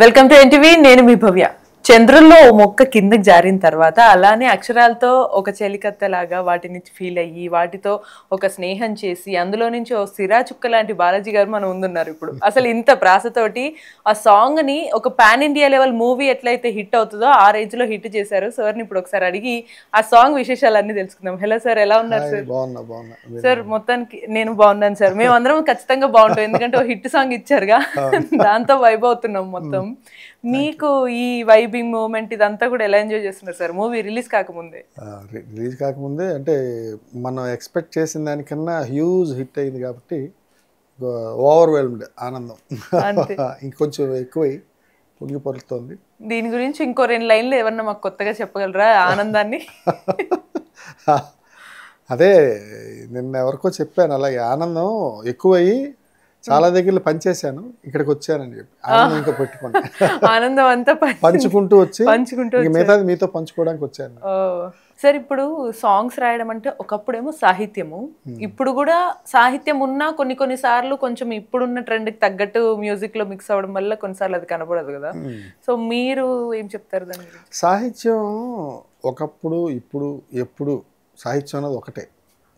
Welcome to NTV. నేను మీ భవ్య. చంద్రుల్లో ఓ మొక్క కిందకి జారిన తర్వాత అలానే అక్షరాలతో ఒక చెలికత్తలాగా వాటిని ఫీల్ అయ్యి వాటితో ఒక స్నేహం చేసి అందులో నుంచి ఓ సిరా చుక్క లాంటి బాలాజీ గారు మనం ముందున్నారు ఇప్పుడు. అసలు ఇంత ప్రాసతోటి ఆ సాంగ్ ని ఒక పాన్ ఇండియా లెవెల్ మూవీ ఎట్లయితే హిట్ అవుతుందో ఆ రేంజ్ లో హిట్ చేశారు. సార్ని ఇప్పుడు ఒకసారి అడిగి ఆ సాంగ్ విశేషాలన్నీ తెలుసుకుందాం. హలో సార్, ఎలా ఉన్నారు సార్? సార్ మొత్తానికి నేను బాగున్నాను సార్. మేము అందరం ఖచ్చితంగా బాగుంటాం, ఎందుకంటే ఓ హిట్ సాంగ్ ఇచ్చారుగా, దాంతో వైబ్ అవుతున్నాం మొత్తం. మీకు ఈ వైబింగ్ మూమెంట్ ఇదంతా కూడా ఎలా ఎంజాయ్ చేస్తున్నారు సార్ మూవీ రిలీజ్ కాకముందే? అంటే మనం ఎక్స్పెక్ట్ చేసిన దానికన్నా హ్యూజ్ హిట్ అయింది కాబట్టి ఓవర్వెల్మ్డ్ ఆనందం ఇంకొంచెం ఎక్కువై పొంగి పొరులుతోంది. దీని గురించి ఇంకో 2 లైన్లు ఏమన్నా మాకు కొత్తగా చెప్పగలరా ఆనందాన్ని? అదే నిన్న ఎవరికో చెప్పాను, అలాగే ఆనందం ఎక్కువయ్యి చాలా దగ్గర పనిచేశాను, ఇక్కడికి వచ్చానని చెప్పి ఆనందం ఇంకా పెట్టుకోండి. ఆనందం అంతా పంచుకుంటూ వచ్చి మిగతాది మీతో పంచుకోవడానికి వచ్చాను. సార్, ఇప్పుడు సాంగ్స్ రాయడం అంటే ఒకప్పుడేమో సాహిత్యము, ఇప్పుడు కూడా సాహిత్యం ఉన్నా కొన్ని సార్లు కొంచెం ఇప్పుడున్న ట్రెండ్కి తగ్గట్టు మ్యూజిక్ లో మిక్స్ అవ్వడం వల్ల కొన్నిసార్లు అది కనబడదు కదా. సో మీరు ఏం చెప్తారు దాని గురించి? సాహిత్యం ఒకప్పుడు ఇప్పుడు ఎప్పుడు సాహిత్యం అన్నది ఒకటే.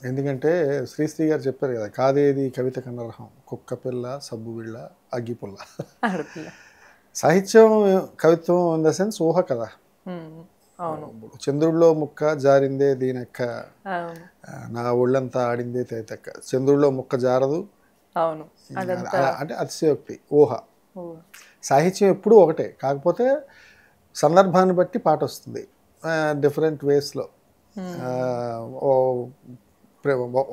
ఎందుకంటే శ్రీశ్రీ గారు చెప్పారు కదా, కాదేది కవిత కన్నరహం, కుక్క పిల్ల సబ్బు బిళ్ళ అగ్గిపుల్ల. సాహిత్యం కవిత్వం ఇన్ ద సెన్స్ ఊహ కదా. చంద్రుడిలో ముక్క జారిందే దీనెక్క, నా ఒళ్ళంతా ఆడిందే తేతెక్క. చంద్రుడిలో ముక్క జారదు అంటే అతిశయోక్తి, ఊహ. సాహిత్యం ఎప్పుడూ ఒకటే, కాకపోతే సందర్భాన్ని బట్టి పాట వస్తుంది డిఫరెంట్ వేస్లో.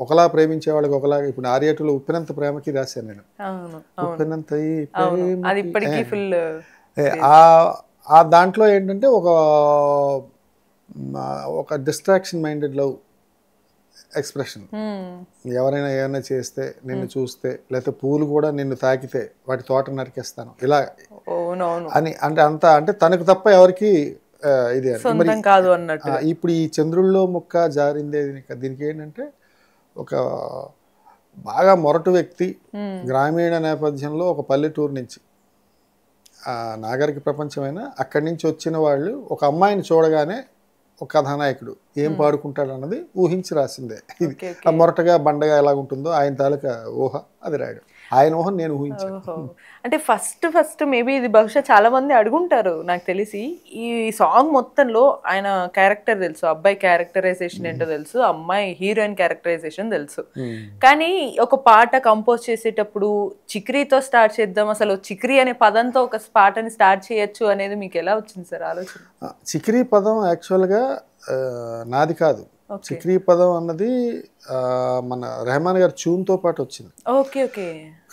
ఒకలా ప్రేమించే వాళ్ళకి ఒకలా. ఇప్పుడు ఆర్యటులు ఉప్పినంత ప్రేమకి రాశాను నేను. ఉప్పినంత ఆ దాంట్లో ఏంటంటే ఒక డిస్ట్రాక్షన్ మైండెడ్ లవ్ ఎక్స్ప్రెషన్. ఎవరైనా ఏమైనా చేస్తే, నిన్ను చూస్తే, లేకపోతే పూలు కూడా నిన్ను తాకితే వాటి తోట నరికేస్తాను ఇలా అని. అంటే తనకు తప్ప ఎవరికి ఇది కాదు అన్నట్టు. ఇప్పుడు ఈ చంద్రుల్లో ముక్క జారిందే దీనికి ఏంటంటే ఒక బాగా మొరటు వ్యక్తి గ్రామీణ నేపథ్యంలో ఒక పల్లెటూరు నుంచి నాగరిక ప్రపంచమైన అక్కడి నుంచి వచ్చిన వాళ్ళు ఒక అమ్మాయిని చూడగానే ఒక కథానాయకుడు ఏం పాడుకుంటాడు అన్నది ఊహించి రాసిందే ఇది. ఆ మొరటగా బండగా ఎలాగుంటుందో ఆయన తాలూకా ఊహ అది రాయడం. ఆయన ఊహ నేను ఊహించాను. అంటే ఫస్ట్ మేబీ ఇది బహుశా చాలా మంది అడుగుంటారు నాకు తెలిసి. ఈ సాంగ్ మొత్తంలో ఆయన క్యారెక్టర్ తెలుసు, అబ్బాయి క్యారెక్టరైజేషన్ ఏంటో తెలుసు, అమ్మాయి హీరోయిన్ క్యారెక్టరైజేషన్ తెలుసు. కానీ ఒక పాట కంపోజ్ చేసేటప్పుడు చిక్రీతో స్టార్ట్ చేద్దాం, అసలు చిక్రీ అనే పదంతో ఒక పాటని స్టార్ట్ చేయొచ్చు అనేది మీకు ఎలా వచ్చింది సార్ ఆలోచన? చిక్రీ పదం యాక్చువల్గా నాది కాదు. చిక్రీ పదం అన్నది మన రెహమాన్ గారి ట్యూన్తో పాటు వచ్చింది.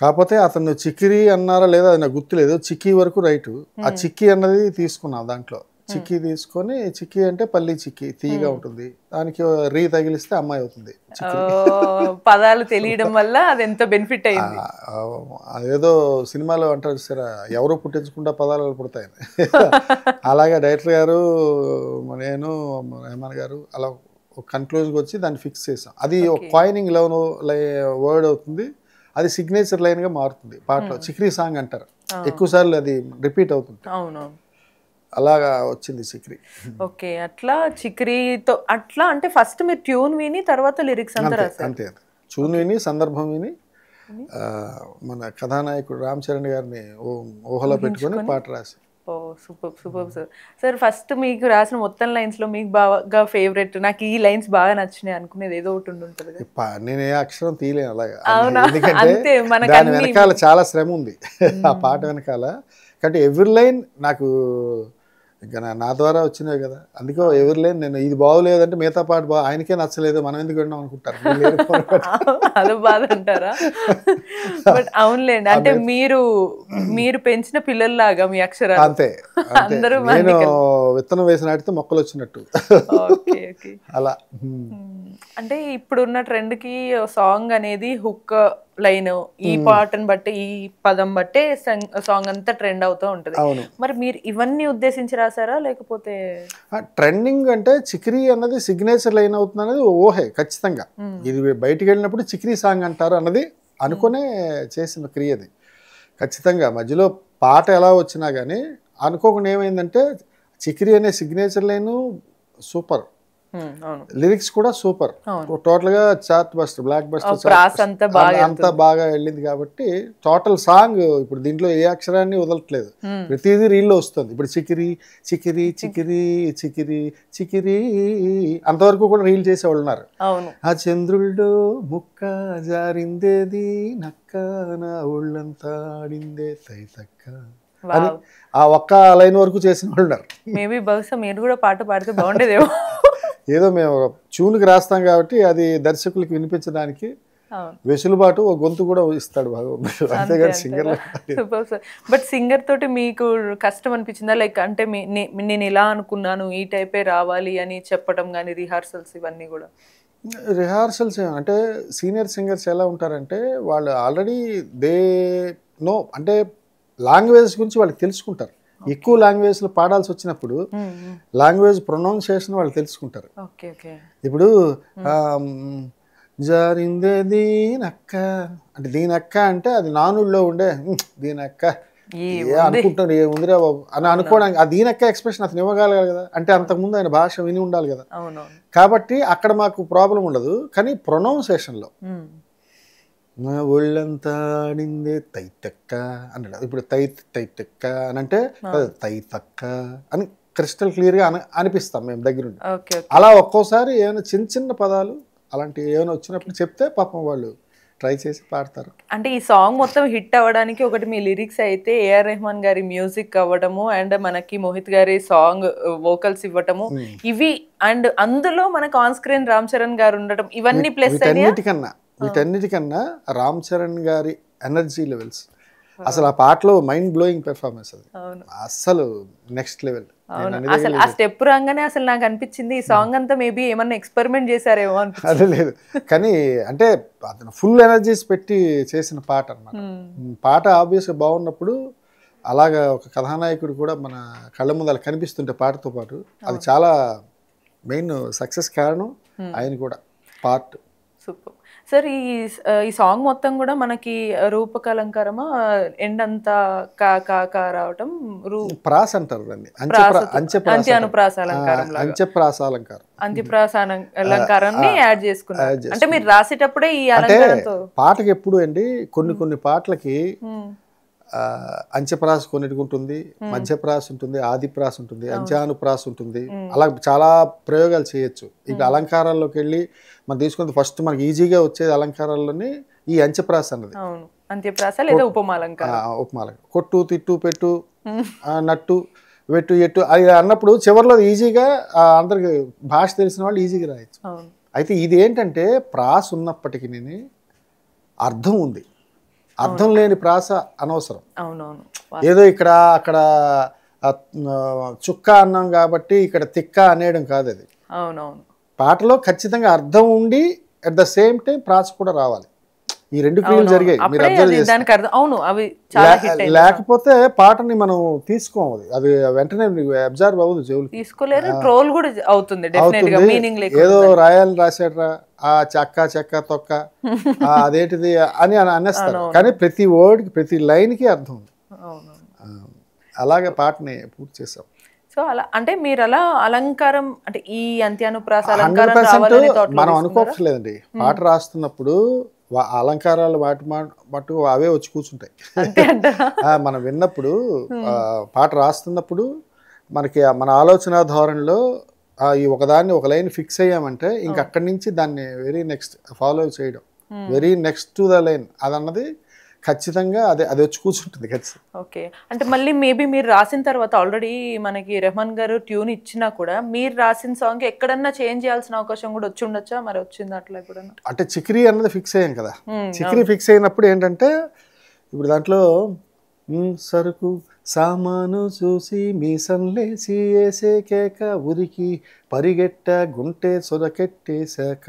కాకపోతే అతను చిక్రీ అన్నారా లేదా అది నాకు గుర్తులేదు. చిక్కీ వరకు రైటు. ఆ చిక్కీ అన్నది తీసుకున్నాం దాంట్లో. చిక్కీ తీసుకొని, చిక్కీ అంటే పల్లి చిక్కీ తీయగా ఉంటుంది, దానికి రీ తగిలిస్తే అమ్మాయి అవుతుంది. పదాలు తెలియడం వల్ల అది ఎంత బెనిఫిట్ అయింది. అదేదో సినిమాలో అంటారు సరే, ఎవరు పుట్టించకుండా పదాలు పుడతాయని. అలాగే డైరెక్టర్ గారు, నేను, రెహమాన్ గారు అలా కన్క్లూజన్కి వచ్చి దాన్ని ఫిక్స్ చేసాం. అది ఒక కాయినింగ్ వర్డ్ అవుతుంది, అది సిగ్నేచర్ లైన్గా మారుతుంది పాటలో. చిక్రీ సాంగ్ అంటారు, ఎక్కువసార్లు అది రిపీట్ అవుతుంది. అలాగా వచ్చింది చిక్రీ. ఓకే, అట్లా చిక్రీతో అట్లా అంటే ఫస్ట్ మీరు ట్యూన్ విని తర్వాత లిరిక్స్ అంతా రాశారు? అంతే, ట్యూన్ విని సందర్భం విని మన కథానాయకుడు రామ్ చరణ్ గారిని ఊహలో పెట్టుకొని పాట రాశారు. Super sir. సార్, ఫస్ట్ మీకు రాసిన మొత్తం లైన్స్ లో మీకు బాగా ఫేవరెట్, నాకు ఈ లైన్స్ బాగా నచ్చినాయి అనుకునేది ఏదో ఒకటి ఉంటుంది? నేను ఏ అక్షరం తీయలేను అలాగా, ఎందుకంటే దాని వెనకాల చాలా శ్రమ ఉంది ఆ పాట వెనకాల. కాబట్టి ఎవ్రీ లైన్ నాకు ఇంకా నా ద్వారా వచ్చినాయి కదా, అందుకో ఎవరి లైన్ నేను ఇది బాగోలేదంటే మిగతా పాట ఆయనకే నచ్చలేదు, మనం ఎందుకు విన్నాం అనుకుంటారు. అదో బాధ అంటారా? బట్ అవునులేండి, అంటే మీరు పెంచిన పిల్లల్లాగా మీ అక్షరాలు అంతే. నేను విత్తనం వేసిన నాటితే మొక్కలు వచ్చినట్టు అలా. అంటే ఇప్పుడున్న ట్రెండ్ కి సాంగ్ అనేది హుక్ లైన్, ఈ పాటను బట్టి ఈ పదం బట్టే సాంగ్ అంతా ట్రెండ్ అవుతూ ఉంటది. మరి మీరు ఇవన్నీ ఉద్దేశించి రాసారా లేకపోతే? ట్రెండింగ్ అంటే చిక్రీ అన్నది సిగ్నేచర్ లైన్ అవుతుంది అనేది ఊహే ఖచ్చితంగా. ఇది బయటికి వెళ్ళినప్పుడు చిక్రీ సాంగ్ అంటారు అన్నది అనుకునే చేసిన క్రియది ఖచ్చితంగా. మధ్యలో పాట ఎలా వచ్చినా కానీ అనుకోకుండా ఏమైందంటే చికిరి అనే సిగ్నేచర్ లైన్ సూపర్, లిరిక్స్ కూడా సూపర్, టోటల్ గా చార్ట్ బస్టర్, బ్లాక్ బస్టర్ అంతా బాగా వెళ్ళింది. కాబట్టి టోటల్ సాంగ్ ఇప్పుడు దీంట్లో ఏ అక్షరాన్ని వదలట్లేదు, ప్రతిదీ రీల్లో వస్తుంది. ఇప్పుడు చికిరి చికిరి చికిరి చికిరి చికిరి అంతవరకు కూడా రీల్ చేసేవాళ్ళు ఉన్నారు. ఆ చంద్రుల్లో ముక్క జారిందేది నక్క నా ఒళ్ళంతా ఆడిందే తైతక్క అని ఆ ఒక్క లైన్ వరకు చేసిన వాళ్ళు ఉన్నారు. మేబీ బహుశా మీరు కూడా పాట పాడితే బాగుండేదేమో. ఏదో మేము ట్యూన్కి రాస్తాం కాబట్టి అది దర్శకులకి వినిపించడానికి వెసులుబాటు, ఒక గొంతు కూడా ఇస్తాడు భగవంతుడు, అంతేగాని సింగర్. బట్ సింగర్ తోటి మీకు కష్టం అనిపించిందా? లైక్ అంటే నేను ఇలా అనుకున్నాను ఈ టైపే రావాలి అని చెప్పడం కానీ, రిహార్సల్స్ ఇవన్నీ కూడా? రిహార్సల్స్ అంటే సీనియర్ సింగర్స్ ఎలా ఉంటారంటే వాళ్ళు ఆల్రెడీ నో అంటే లాంగ్వేజ్ గురించి వాళ్ళకి తెలుసుకుంటారు. ఎక్కువ లాంగ్వేజ్లో పాడాల్సి వచ్చినప్పుడు లాంగ్వేజ్ ప్రొనౌన్సియేషన్ వాళ్ళు తెలుసుకుంటారు. ఇప్పుడు జారిందే దీనక్క అంటే దీనక్క అంటే అది నానుడిలో ఉండే దీనక్క అనుకుంటారు ఏముందిరా బాబు అని అనుకోవడానికి ఆ దీనక్క ఎక్స్ప్రెషన్ అతను ఇవ్వగలగాలి కదా, అంటే అంతకుముందు ఆయన భాష విని ఉండాలి కదా. కాబట్టి అక్కడ మాకు ప్రాబ్లం ఉండదు. కానీ ప్రొనౌన్సియేషన్లో ఒళ్ళంతా ఆడిందే తైతక్క అన్నాడు. ఇప్పుడు తైతక్క అని అంటే తైతక్క అని క్రిస్టల్ క్లియర్గా అనిపిస్తాం మేము దగ్గరుండి. అలా ఒక్కోసారి ఏమైనా చిన్న చిన్న పదాలు అలాంటివి ఏమైనా వచ్చినప్పుడు చెప్తే పాపం వాళ్ళు ట్రై చేసి పాడతారు. అంటే ఈ సాంగ్ మొత్తం హిట్ అవ్వడానికి ఒకటి మీ లిరిక్స్ అయితే ఏఆర్ రెహమాన్ గారి మ్యూజిక్ అవ్వడము అండ్ మనకి మోహిత్ గారి సాంగ్ వోకల్స్ ఇవ్వటము ఇవి, అండ్ అందులో మనకు ఆన్ స్క్రీన్ రామ్ చరణ్ గారు ఉండటం, ఇవన్నీ ప్లస్. వీటన్నిటికన్నా రామ్ చరణ్ గారి ఎనర్జీ లెవెల్స్ అసలు ఆ పాటలో మైండ్ బ్లోయింగ్ పెర్ఫార్మెన్స్, అది అసలు నెక్స్ట్ లెవెల్. అసలు ఆ స్టెప్ రాగానే అసలు నాకు అనిపించింది ఈ సాంగ్ అంతా మేబీ ఏమన్నా ఎక్స్పెరిమెంట్ చేశారేమో అని. అదే లేదు కానీ అంటే అతను ఫుల్ ఎనర్జీస్ పెట్టి చేసిన పాట అన్నమాట. పాట ఆబ్వియస్గా బాగున్నప్పుడు అలాగా ఒక కథానాయకుడు కూడా మన కళ్ళ ముందు అలా కనిపిస్తుంటే పాటతో పాటు అది చాలా మెయిన్ సక్సెస్ కారణం ఆయన కూడా పార్ట్. Super sir. ఈ సాంగ్ మొత్తం కూడా మనకి రూపకలంకారమా ఎండ్ అంతా కా రావటం ప్రాస అంటారు దాన్ని, అంత్యప్రాస అలంకారాన్ని యాడ్ చేసుకున్నారు. అంటే మీరు రాసేటప్పుడే ఈ అలంకారంతో పాటకి ఎప్పుడు అండి కొన్ని పాటలకి అంత్యప్రాస కొన్నిటికి ఉంటుంది, మధ్యప్రాస ఉంటుంది, ఆదిప్రాస ఉంటుంది, అంత్యానుప్రాస ఉంటుంది. అలా చాలా ప్రయోగాలు చేయొచ్చు. ఇక అలంకారాల్లోకి వెళ్ళి మనం తీసుకుంటే ఫస్ట్ మనకి ఈజీగా వచ్చేది అలంకారాల్లోని ఈ అంత్యప్రాస అన్నది. అంత్యప్రాస లేదా ఉపమాలంకారం. కొట్టు తిట్టు పెట్టు నట్టు వెట్టు ఎట్టు అది అన్నప్పుడు చివరిలో ఈజీగా అందరికి భాష తెలిసిన వాళ్ళు ఈజీగా రాయొచ్చు. అయితే ఇది ఏంటంటే ప్రాస ఉన్నప్పటికీ అర్థం ఉంది, అర్థం లేని ప్రాస అనవసరం. ఏదో ఇక్కడ అక్కడ చుక్క అన్నాం కాబట్టి ఇక్కడ తిక్క అనేయడం కాదు. అది పాటలో ఖచ్చితంగా అర్థం ఉండి అట్ ద సేమ్ టైం ప్రాస కూడా రావాలి. ఈ రెండు క్రియలు జరిగాయి మీరు అబ్జర్వ్ చేస్తే. లేకపోతే పాటని మనం తీసుకోవాలి, అది వెంటనే అబ్జర్వ్ అవ్వదు, చెవులు తీసుకోలేరు, ట్రోల్ కూడా అవుతుంది. ఏదో రాయాలని రాశాడ్రా ఆ చెక్క చెక్క తొక్క అదేంటిది అని అనేస్తారు. కానీ ప్రతి వర్డ్కి ప్రతి లైన్కి అర్థం ఉంది. అలాగే పాటని పూర్తి చేసాం. సో అలా అంటే మీరు అలా అలంకారం అంటే ఈ అంత్యానుప్రాస 100% మనం అనుకోవట్లేదండి. పాట రాస్తున్నప్పుడు అలంకారాలు మటు అవే వచ్చి కూర్చుంటాయి. మనం విన్నప్పుడు పాట రాస్తున్నప్పుడు మనకి మన ఆలోచన ధోరణిలో ఈ ఒకదాన్ని ఒక లైన్ ఫిక్స్ అయ్యామంటే ఇంక అక్కడి నుంచి దాన్ని వెరీ నెక్స్ట్ ఫాలో చేయడం, very next to the line అదన్నది ఖచ్చితంగా అది వచ్చి కూర్చుంటుంది ఖచ్చితంగా. ఓకే, అంటే మళ్ళీ మేబీ మీరు రాసిన తర్వాత ఆల్రెడీ మనకి రెహమాన్ గారు ట్యూన్ ఇచ్చినా కూడా మీరు రాసిన సాంగ్ ఎక్కడన్నా చేంజ్ చేయాల్సిన అవకాశం కూడా వచ్చి ఉండొచ్చా? మరి వచ్చింది అట్లా కూడా? అంటే చిక్రీ అన్నది ఫిక్స్ అయ్యాం కదా. చిక్రీ ఫిక్స్ అయినప్పుడు ఏంటంటే ఇప్పుడు దాంట్లో సరుకు సామాను చూసి మీసంలేసి వేసే కేక ఉరికి పరిగెట్ట గుంటె సొరకెట్టేశాక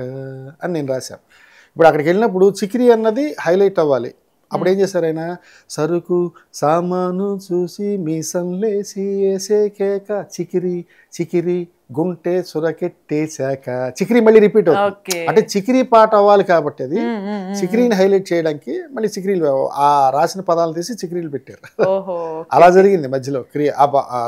అని నేను రాశాను. ఇప్పుడు అక్కడికి వెళ్ళినప్పుడు చిక్రీ అన్నది హైలైట్ అవ్వాలి. అప్పుడు ఏం చేశారు ఆయన, సరుకు సామాను చూసి మీసంలేసి వేసే కేక చికిరి చికిరి గుంటె సురకెట్టేశాక చిక్రీ మళ్ళీ రిపీట్ అవుతుంది. ఓకే. అంటే చిక్రీ పాట అవ్వాలి కాబట్టి అది చిక్రీని హైలైట్ చేయడానికి మళ్ళీ చిక్రీలు ఆ రాసిన పదాలు తీసి చిక్రీలు పెట్టారు. ఓహో. అలా జరిగింది మధ్యలో క్రియ.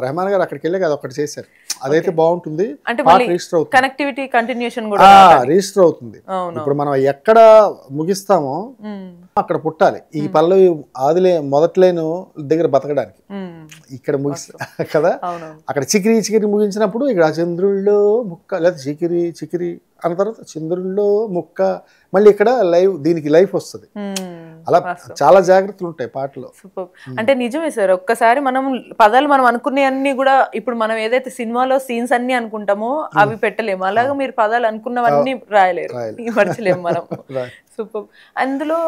రెహమాన్ గారు అక్కడికి వెళ్ళి అది ఒకటి చేశారు. అదైతే బాగుంటుంది. అంటే పాట మళ్ళీ రిజిస్టర్ అవుతుంది. కనెక్టివిటీ కంటిన్యూషన్ కూడా రిజిస్టర్ అవుతుంది. అవును. ఇప్పుడు మనం ఎక్కడ ముగిస్తామో అక్కడ పుట్టాలి. ఈ పల్లవి ఆదిలే మొదటి లైన్ దగ్గర బతకడానికి ఇక్కడ ముగిస్తా కదా. అవునవును. అక్కడ చికిరి చికిరి ముగించినప్పుడు ఇక్కడ చంద్రుల్లో ముక్క లేదా చికిరి చికిరి అన్న తర్వాత చంద్రుల్లో ముక్క మళ్ళీ ఇక్కడ లైవ్ దీనికి లైఫ్ వస్తుంది. అలా చాలా జాగ్రత్తలు ఉంటాయి పాటలో. సూపర్. అంటే నిజమే సార్, ఒక్కసారి మనం పదాలు మనం అనుకునే అన్ని కూడా ఇప్పుడు మనం ఏదైతే సినిమాలో సీన్స్ అన్ని అనుకుంటామో అవి పెట్టలేము. అలాగే మీరు పదాలు అనుకున్నవన్నీ రాయలేరు, మర్చలేము మనం. సూపర్. అందులో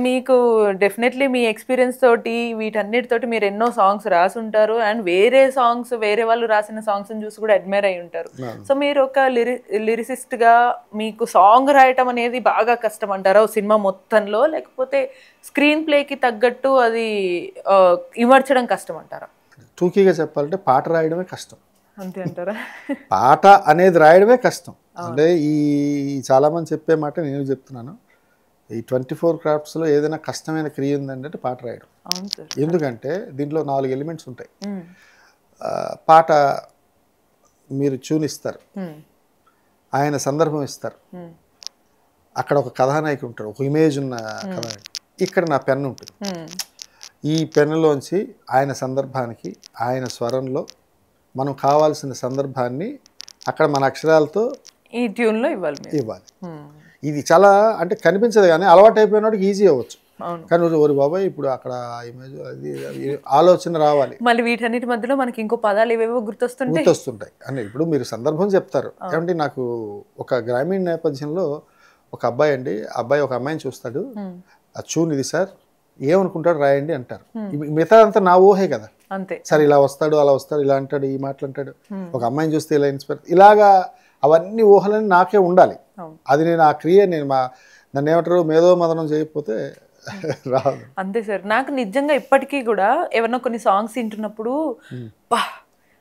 మీకు డెఫినెట్లీ మీ ఎక్స్పీరియన్స్ తోటి వీటన్నిటితోటి మీరు ఎన్నో సాంగ్స్ రాసి ఉంటారు అండ్ వేరే సాంగ్స్ వేరే వాళ్ళు రాసిన సాంగ్స్ చూసి కూడా అడ్మైర్ అయి ఉంటారు. సో మీరు ఒక లిరిసిస్ట్ గా మీకు సాంగ్ రాయటం అనేది బాగా కష్టం అంటారా సినిమా మొత్తంలో, లేకపోతే స్క్రీన్ ప్లేకి తగ్గట్టు అది ఇమర్చడం కష్టం అంటారా? టూకీగా చెప్పాలంటే పాట రాయడమే కష్టం. అంతే అంటారా? పాట అనేది రాయడమే కష్టం. అంటే ఈ చాలా మంది చెప్పే మాట నేను చెప్తున్నాను, ఈ 24 క్రాఫ్ట్స్లో ఏదైనా కష్టమైన క్రియ ఉందంటే పాట రాయడం. ఎందుకంటే దీంట్లో 4 ఎలిమెంట్స్ ఉంటాయి. పాట మీరు ట్యూన్ ఇస్తారు, ఆయన సందర్భం ఇస్తారు, అక్కడ ఒక కథానాయకుడు ఉంటాడు, ఒక ఇమేజ్ ఉన్న కథానాయకుడు, ఇక్కడ నా పెన్ను ఉంటుంది. ఈ పెన్నులోంచి ఆయన సందర్భానికి ఆయన స్వరంలో మనం కావాల్సిన సందర్భాన్ని అక్కడ మన అక్షరాలతో ఈ ట్యూన్లో ఇవ్వాలి. ఇది చాలా అంటే కనిపించదు కానీ అలవాటు అయిపోయినోడికి ఈజీ అవ్వచ్చు. కానీ ఓరి బాబాయ్ ఇప్పుడు అక్కడ ఇమేజ్ అది ఆలోచన రావాలి. మళ్ళీ వీటన్నిటి మధ్యలో మనకి ఇంకో పదాలు ఏవేవో గుర్తొస్తుంటాయి. అంటే ఇప్పుడు మీరు సందర్భం చెప్తారు ఏమంటే, నాకు ఒక గ్రామీణ నేపథ్యంలో ఒక అబ్బాయి అండి, అబ్బాయి ఒక అమ్మాయిని చూస్తాడు, ఆ చూన్ ఇది సార్ ఏమనుకుంటాడు రాయండి అంటారు. మిగతా అంతా నా ఊహే కదా. అంతే సార్ ఇలా వస్తాడు అలా వస్తాడు ఇలా అంటాడు ఈ మాటలు అంటాడు, ఒక అమ్మాయిని చూస్తే ఇలా ఇన్స్పైర్, ఇలాగా అవన్నీ ఊహలని నాకే ఉండాలి. అది నేను ఆ క్రియ నన్ను ఏమంటారు మేధో మదనం చేయకపోతే రాదు. అంతే సార్. నాకు నిజంగా ఇప్పటికీ కూడా ఏమన్నా కొన్ని సాంగ్స్ వింటున్నప్పుడు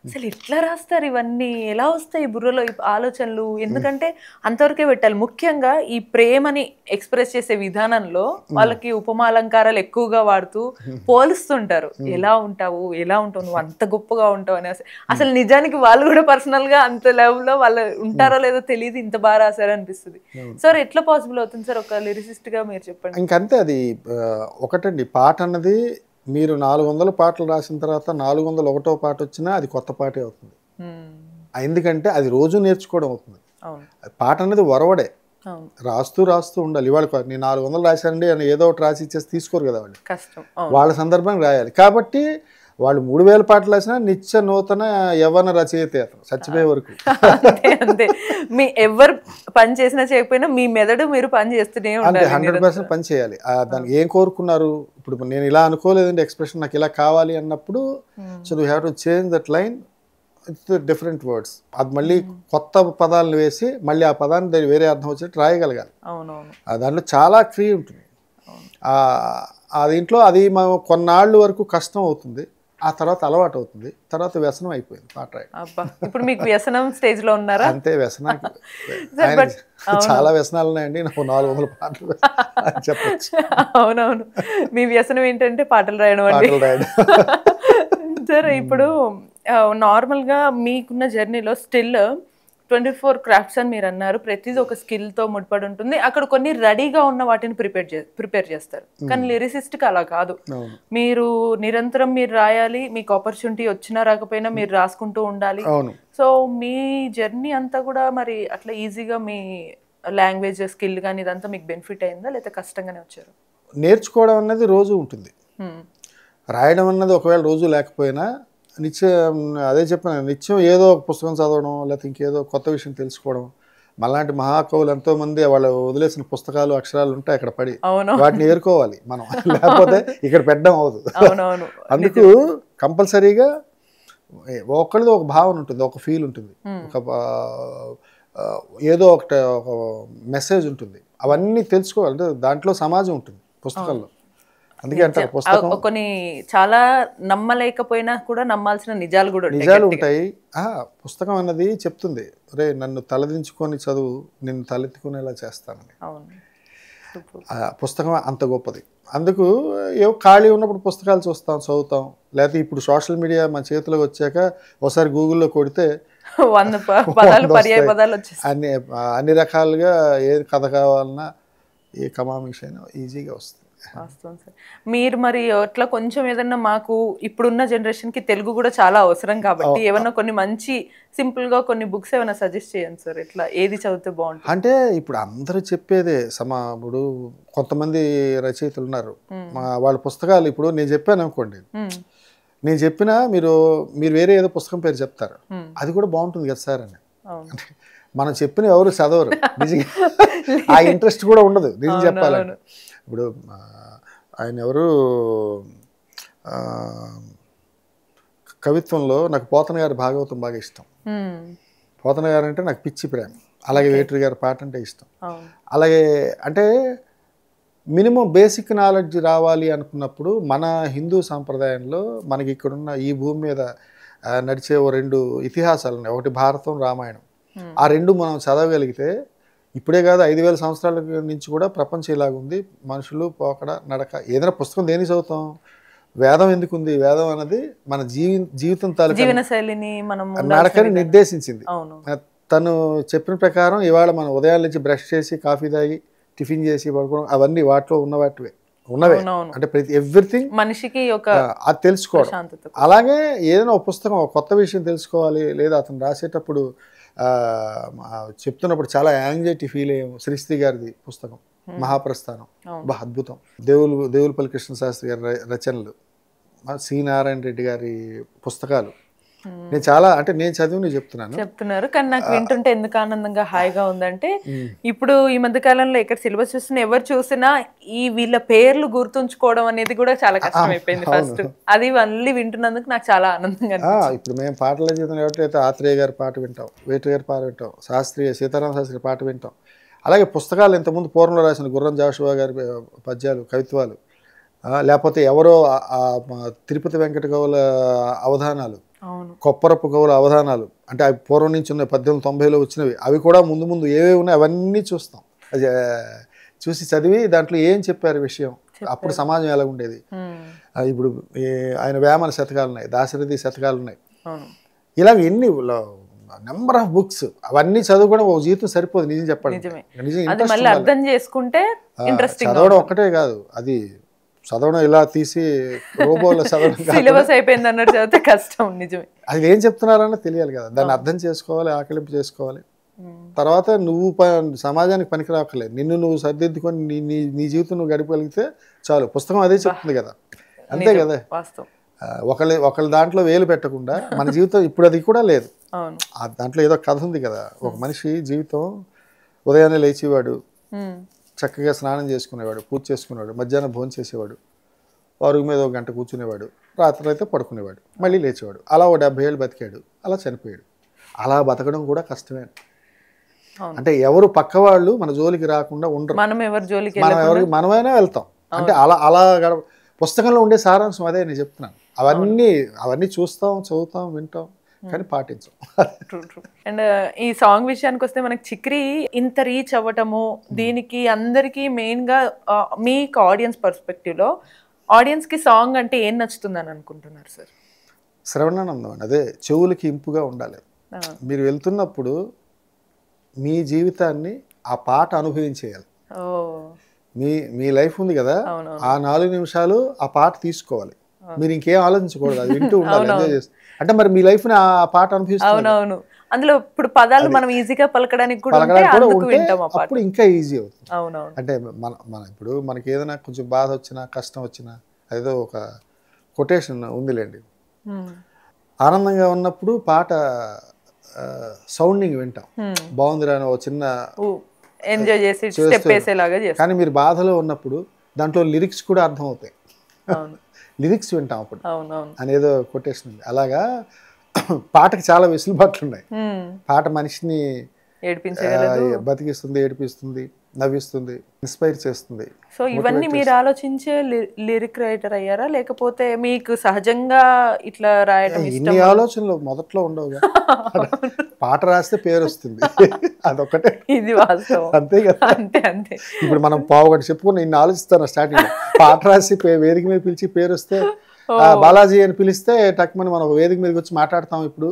అసలు ఎట్లా రాస్తారు ఇవన్నీ, ఎలా వస్తాయి బుర్రలో ఈ ఆలోచనలు, ఎందుకంటే అంతవరకే పెట్టాలి. ముఖ్యంగా ఈ ప్రేమని ఎక్స్ప్రెస్ చేసే విధానంలో వాళ్ళకి ఉపమాలంకారాలు ఎక్కువగా వాడుతూ పోలుస్తుంటారు. ఎలా ఉంటావు, ఎలా ఉంటావు, నువ్వు అంత గొప్పగా ఉంటావు అని. అసలు నిజానికి వాళ్ళు కూడా పర్సనల్ గా అంత లెవెల్లో వాళ్ళు ఉంటారో లేదో తెలియదు, ఇంత బాగా రాశారు అనిపిస్తుంది. సార్ ఎట్లా పాసిబుల్ అవుతుంది సార్ ఒక లిరిసిస్ట్ గా మీరు చెప్పండి. ఇంకంతే అది ఒకటండి, పాట అన్నది మీరు 400 పాటలు రాసిన తర్వాత 401వ పాట వచ్చినా అది కొత్త పాటే అవుతుంది. ఎందుకంటే అది రోజు నేర్చుకోవడం అవుతుంది. పాట అనేది వరవడే, రాస్తూ రాస్తూ ఉండాలి. ఇవాళ నేను 400 రాశానండి అని ఏదో ఒకటి రాసి ఇచ్చేసి తీసుకోరు కదా వాళ్ళు, వాళ్ళ సందర్భానికి రాయాలి. కాబట్టి వాళ్ళు 3000 పాటలు రాసినా నిత్య నూతన యవ్వన రచయిత అతను చచ్చిపోయే వరకు. అంతే, మీ ఎవరు పని చేసినా చేయకపోయినా మీ మెదడు మీరు పని చేస్తూనే ఉండాలి. 100% పని చేయాలి. దానికి ఏం కోరుకున్నారు, ఇప్పుడు నేను ఇలా అనుకోలేదండి ఎక్స్ప్రెషన్ నాకు ఇలా కావాలి అన్నప్పుడు, so you have to change that line with different words. అది మళ్ళీ కొత్త పదాలను వేసి మళ్ళీ ఆ పదాన్ని వేరే అర్థం వచ్చేట్టు రాయగలగాలి. దాంట్లో చాలా క్రియ ఉంటుంది. దీంట్లో అది మనం కొన్నాళ్ళు వరకు కష్టం అవుతుంది, ఆ తర్వాత అలవాటు అవుతుంది, తర్వాత వ్యసనం అయిపోయింది పాట రాయడం. ఇప్పుడు మీకు వ్యసనం స్టేజ్ లో ఉన్నారా? అంతే, వ్యసనానికి చాలా వ్యసనాలు ఉన్నాయండి, నాకు 400 పాటలు చెప్పచ్చు. అవునవును, మీ వ్యసనం ఏంటంటే పాటలు రాయడం అండి. సరే, ఇప్పుడు నార్మల్ గా మీకున్న జర్నీలో స్టిల్ 24 క్రాఫ్ట్స్ అని మీరు అన్నారు, ప్రతిదీ ఒక స్కిల్తో ముడిపడి ఉంటుంది. అక్కడ కొన్ని రెడీగా ఉన్న వాటిని ప్రిపేర్ చేస్తారు, కానీ లిరిసిస్ట్కి అలా కాదు. మీరు నిరంతరం మీరు రాయాలి, మీకు ఆపర్చునిటీ వచ్చినా రాకపోయినా మీరు రాసుకుంటూ ఉండాలి. సో మీ జర్నీ అంతా కూడా మరి అట్లా ఈజీగా మీ లాంగ్వేజ్ స్కిల్ కానీ ఇదంతా మీకు బెనిఫిట్ అయిందా, లేకపోతే కష్టంగానే వచ్చారు? నేర్చుకోవడం అన్నది రోజు ఉంటుంది, రాయడం అన్నది ఒకవేళ రోజు లేకపోయినా నిత్యం అదే చెప్పాను, నిత్యం ఏదో ఒక పుస్తకం చదవడం లేకపోతే ఇంకేదో కొత్త విషయం తెలుసుకోవడం. మళ్ళాంటి మహాకవులు ఎంతోమంది వాళ్ళు వదిలేసిన పుస్తకాలు అక్షరాలు ఉంటాయి అక్కడ పడి, వాటిని ఏరుకోవాలి మనం, లేకపోతే ఇక్కడ పెట్టడం అవ్వదు. అందుకు కంపల్సరీగా ఒకళ్ళది ఒక భావన ఉంటుంది, ఒక ఫీల్ ఉంటుంది, ఒక ఏదో ఒక మెసేజ్ ఉంటుంది, అవన్నీ తెలుసుకోవాలి. అంటే దాంట్లో సమాజం ఉంటుంది పుస్తకాల్లో, అందుకే అంటారు పుస్తకం కొన్ని చాలా నమ్మలేకపోయినా కూడా నమ్మాల్సిన నిజాలు కూడా ఉంటాయి నిజాలు ఉంటాయి. పుస్తకం అన్నది చెప్తుంది, రే నన్ను తలదించుకొని చదువు, నిన్ను తలెత్తుకునేలా చేస్తానని. అవును. సూపర్. పుస్తకం అంత గొప్పది. అందుకు ఏవో ఖాళీ ఉన్నప్పుడు పుస్తకాలు చూస్తాం, చదువుతాం. లేకపోతే ఇప్పుడు సోషల్ మీడియా మన చేతిలోకి వచ్చాక ఒకసారి గూగుల్లో కొడితే 100 పదాలు పర్యాయ పదాలు వచ్చేస్తాయి. అన్ని రకాలుగా ఏ కథ కావాలన్నా ఏ కమామిష్ అయినా ఈజీగా వస్తుంది. వాస్తవం సార్. మీరు మరి అట్లా కొంచెం ఏదన్నా మాకు ఇప్పుడున్న జనరేషన్కి తెలుగు కూడా చాలా అవసరం కాబట్టి ఏమన్నా కొన్ని మంచి సింపుల్గా కొన్ని బుక్స్ ఏమైనా సజెస్ట్ చేయండి సార్. ఎట్లా ఏది చదివితే బాగుంటుంది? అంటే ఇప్పుడు అందరూ చెప్పేదే ఇప్పుడు కొంతమంది రచయితలు ఉన్నారు, వాళ్ళ పుస్తకాలు ఇప్పుడు నేను చెప్పాను అనుకోండి, నేను చెప్పినా మీరు వేరే ఏదో పుస్తకం పేరు చెప్తారు, అది కూడా బాగుంటుంది కదా సార్ అని. అంటే మనం చెప్పిన ఎవరు చదవరు నిజంగా, ఆ ఇంట్రెస్ట్ కూడా ఉండదు నిజం చెప్పాలంటే. ఇప్పుడు ఆయన ఎవరు కవిత్వంలో నాకు పోతన గారి భాగవతం బాగా ఇష్టం. పోతన గారు అంటే నాకు పిచ్చి ప్రేమ. అలాగే వేటూరి గారి పాట అంటే ఇష్టం. అలాగే అంటే మినిమం బేసిక్ నాలెడ్జ్ రావాలి అనుకున్నప్పుడు మన హిందూ సాంప్రదాయంలో మనకి ఇక్కడున్న ఈ భూమి మీద నడిచే ఓ 2 ఇతిహాసాలు ఉన్నాయి, ఒకటి భారతం, రామాయణం. ఆ 2 మనం చదవగలిగితే ఇప్పుడే కాదు 5000 సంవత్సరాల నుంచి కూడా ప్రపంచం ఇలాగుంది. మనుషులు పోకడ నడక. ఏదైనా పుస్తకం దేని చదువుతాం? వేదం ఎందుకుంది? వేదం అన్నది మన జీవితం తాలూకా జీవన శైలిని మనం నడకని నిర్దేశించింది. తను చెప్పిన ప్రకారం ఇవాళ మనం ఉదయాల నుంచి బ్రష్ చేసి కాఫీ తాగి టిఫిన్ చేసి పడుకోవడం అవన్నీ వాటిలో ఉన్నవే. అంటే ప్రతి ఎవ్రీథింగ్ మనిషికి ఒక అది తెలుసుకోవడం. అలాగే ఏదైనా ఒక పుస్తకం ఒక కొత్త విషయం తెలుసుకోవాలి, లేదా అతను రాసేటప్పుడు చెప్తున్నప్పుడు చాలా యాంగ్జైటీ ఫీల్ అయ్యాము. శ్రీశ్రీ గారిది పుస్తకం మహాప్రస్థానం, బా అద్భుతం. దేవులపల్లి కృష్ణశాస్త్రి గారి రచనలు, సి నారాయణ రెడ్డి గారి పుస్తకాలు నేను చాలా అంటే నేను చదివి చెప్తున్నారు. కానీ నాకు వింటుంటే ఎందుకు ఆనందంగా హాయిగా ఉందంటే, ఇప్పుడు ఈ మధ్య కాలంలో ఎక్కడ సిలబస్ చూస్తున్నా ఎవరు చూసినా ఈ వీళ్ళ పేర్లు గుర్తుంచుకోవడం అనేది కూడా చాలా కష్టం అయిపోయింది. ఫస్ట్ అది మళ్ళీ వింటున్నందుకు నాకు చాలా ఆనందంగా. ఇప్పుడు మేము పాటల జీవితం ఎవరైతే ఆత్రేయ గారి పాట వింటాం, వేటూరి గారి పాట వింటాం, సీతారామ శాస్త్రి పాట వింటాం. అలాగే పుస్తకాలు ఇంతకుముందు పూర్వంలో రాసిన గుర్రం జాషువా గారి పద్యాలు, కవిత్వాలు, లేకపోతే ఎవరో తిరుపతి వెంకట గౌల అవధానాలు, కొప్పరపు గౌల అవధానాలు, అంటే అవి పూర్వం నుంచి ఉన్నాయి, 1890లో వచ్చినవి. అవి కూడా ముందు ఏవేవి ఉన్నాయి అవన్నీ చూస్తాం. చూసి చదివి దాంట్లో ఏం చెప్పారు విషయం, అప్పుడు సమాజం ఎలా ఉండేది. ఇప్పుడు ఆయన వేమన శతకాలు ఉన్నాయి, దాశరథి శతకాలు ఉన్నాయి. ఇలాగ ఎన్ని నెంబర్ ఆఫ్ బుక్స్, అవన్నీ చదువుకోవడం ఒక జీవితం సరిపోదు నిజం చెప్పండి. అర్థం చేసుకుంటే చదవడం ఒక్కటే కాదు, అది చదవడం ఇలా తీసి రోబోలో చదవడం సిలబస్ అయిపోయింది అన్నట్టు చదివితే కష్టం. నిజమే, అది ఏం చెప్తున్నారని తెలియాలి కదా, దాన్ని అర్థం చేసుకోవాలి, ఆకలింపు చేసుకోవాలి. తర్వాత నువ్వు సమాజానికి పనికి రావట్లేదు, నిన్ను నువ్వు సర్దిద్దుకొని నీ జీవితం నువ్వు గడపగలిగితే చాలు. పుస్తకం అదే చెప్తుంది కదా, అంతే కదా. ఒకళ్ళ దాంట్లో వేలు పెట్టకుండా మన జీవితం ఇప్పుడు అది కూడా లేదు. దాంట్లో ఏదో కథ ఉంది కదా. ఒక మనిషి జీవితం ఉదయాన్నే లేచేవాడు, చక్కగా స్నానం చేసుకునేవాడు, పూజ చేసుకునేవాడు, మధ్యాహ్నం భోజనం చేసేవాడు, అరుగు మీద 1 గంట కూర్చునేవాడు, రాత్రి అయితే పడుకునేవాడు, మళ్ళీ లేచేవాడు. అలా 70 ఏళ్ళు బతికాడు, అలా చనిపోయాడు. అలా బతకడం కూడా కష్టమే. అంటే ఎవరు పక్క వాళ్ళు మన జోలికి రాకుండా ఉండరు, మనమైనా వెళ్తాం. అంటే అలా పుస్తకంలో ఉండే సారాంశం అదే నేను చెప్తున్నాను. అవన్నీ చూస్తాం, చదువుతాం, వింటాం, కానీ పాటించాం. అండ్ ఈ సాంగ్ విషయానికి వస్తే మనకి చిక్రీ ఇంత రీచ్ అవ్వటము, దీనికి అందరికీ మెయిన్గా మీకు ఆడియన్స్ పర్స్పెక్టివ్లో ఆడియన్స్కి సాంగ్ అంటే ఏం నచ్చుతుందని అనుకుంటున్నారు సార్? శ్రవణానందం అండి, అదే చెవులకి ఇంపుగా ఉండాలి. మీరు వెళ్తున్నప్పుడు మీ జీవితాన్ని ఆ పాట అనుభవించేయాలి. మీ లైఫ్ ఉంది కదా, ఆ 4 నిమిషాలు ఆ పాట తీసుకోవాలి. మీరు ఇంకేం ఆలోచించకూడదు, అది వింటూ ఉండాలి, ఎంజాయ్ చేస్తే. అంటే మరి మీ లైఫ్ ని ఆ పాట అనిపిస్తుంది. అందులో ఇప్పుడు పదాలు మనం ఈజీగా పలకడానికి కూడా అప్పుడు ఇంకా ఈజీ అవుతుంది. అంటే మన ఇప్పుడు మనకి ఏదైనా కొంచెం బాధ వచ్చినా, కష్టం వచ్చినా, ఏదో ఒక కొటేషన్ ఉందిలేండి, ఆనందంగా ఉన్నప్పుడు పాట సౌండింగ్ వింటాం, బాగుంది రాని ఒక చిన్న ఎంజాయ్ చేసి స్టెప్ వేసేలాగా చేస్తాం. కానీ మీరు బాధలో ఉన్నప్పుడు దాంట్లో లిరిక్స్ కూడా అర్థం అవుతాయి, లిరిక్స్ వింటాం అప్పుడు అనేదో కొటేషన్ ఉంది. అలాగా పాటకి చాలా వెసులుబాట్లు ఉన్నాయి. పాట మనిషిని బతికిస్తుంది, ఏడిపిస్తుంది, నవ్విస్తుంది, ఇన్స్పైర్ చేస్తుంది. సో ఇవన్నీ మీరు ఆలోచించే లిరిక్ రైటర్ అయ్యారా, లేకపోతే మీకు సహజంగా ఇట్లా రాయడం ఇన్ని ఆలోచనలు మొదట్లో ఉండవుగా. పాట రాస్తే పేరు వస్తుంది, అదొకటే. ఇది వాస్తవం. అంతే కదా. అంతే అంతే. ఇప్పుడు మనం పావుగంట చెప్పుకుని ఇన్ని ఆలోచిస్తాను స్టార్టింగ్. పాట రాసి వేదిక మీద పిలిచి పేరు వస్తే, బాలాజీ అని పిలిస్తే టక్మని మనం వేదిక మీదకి వచ్చి మాట్లాడతాం. ఇప్పుడు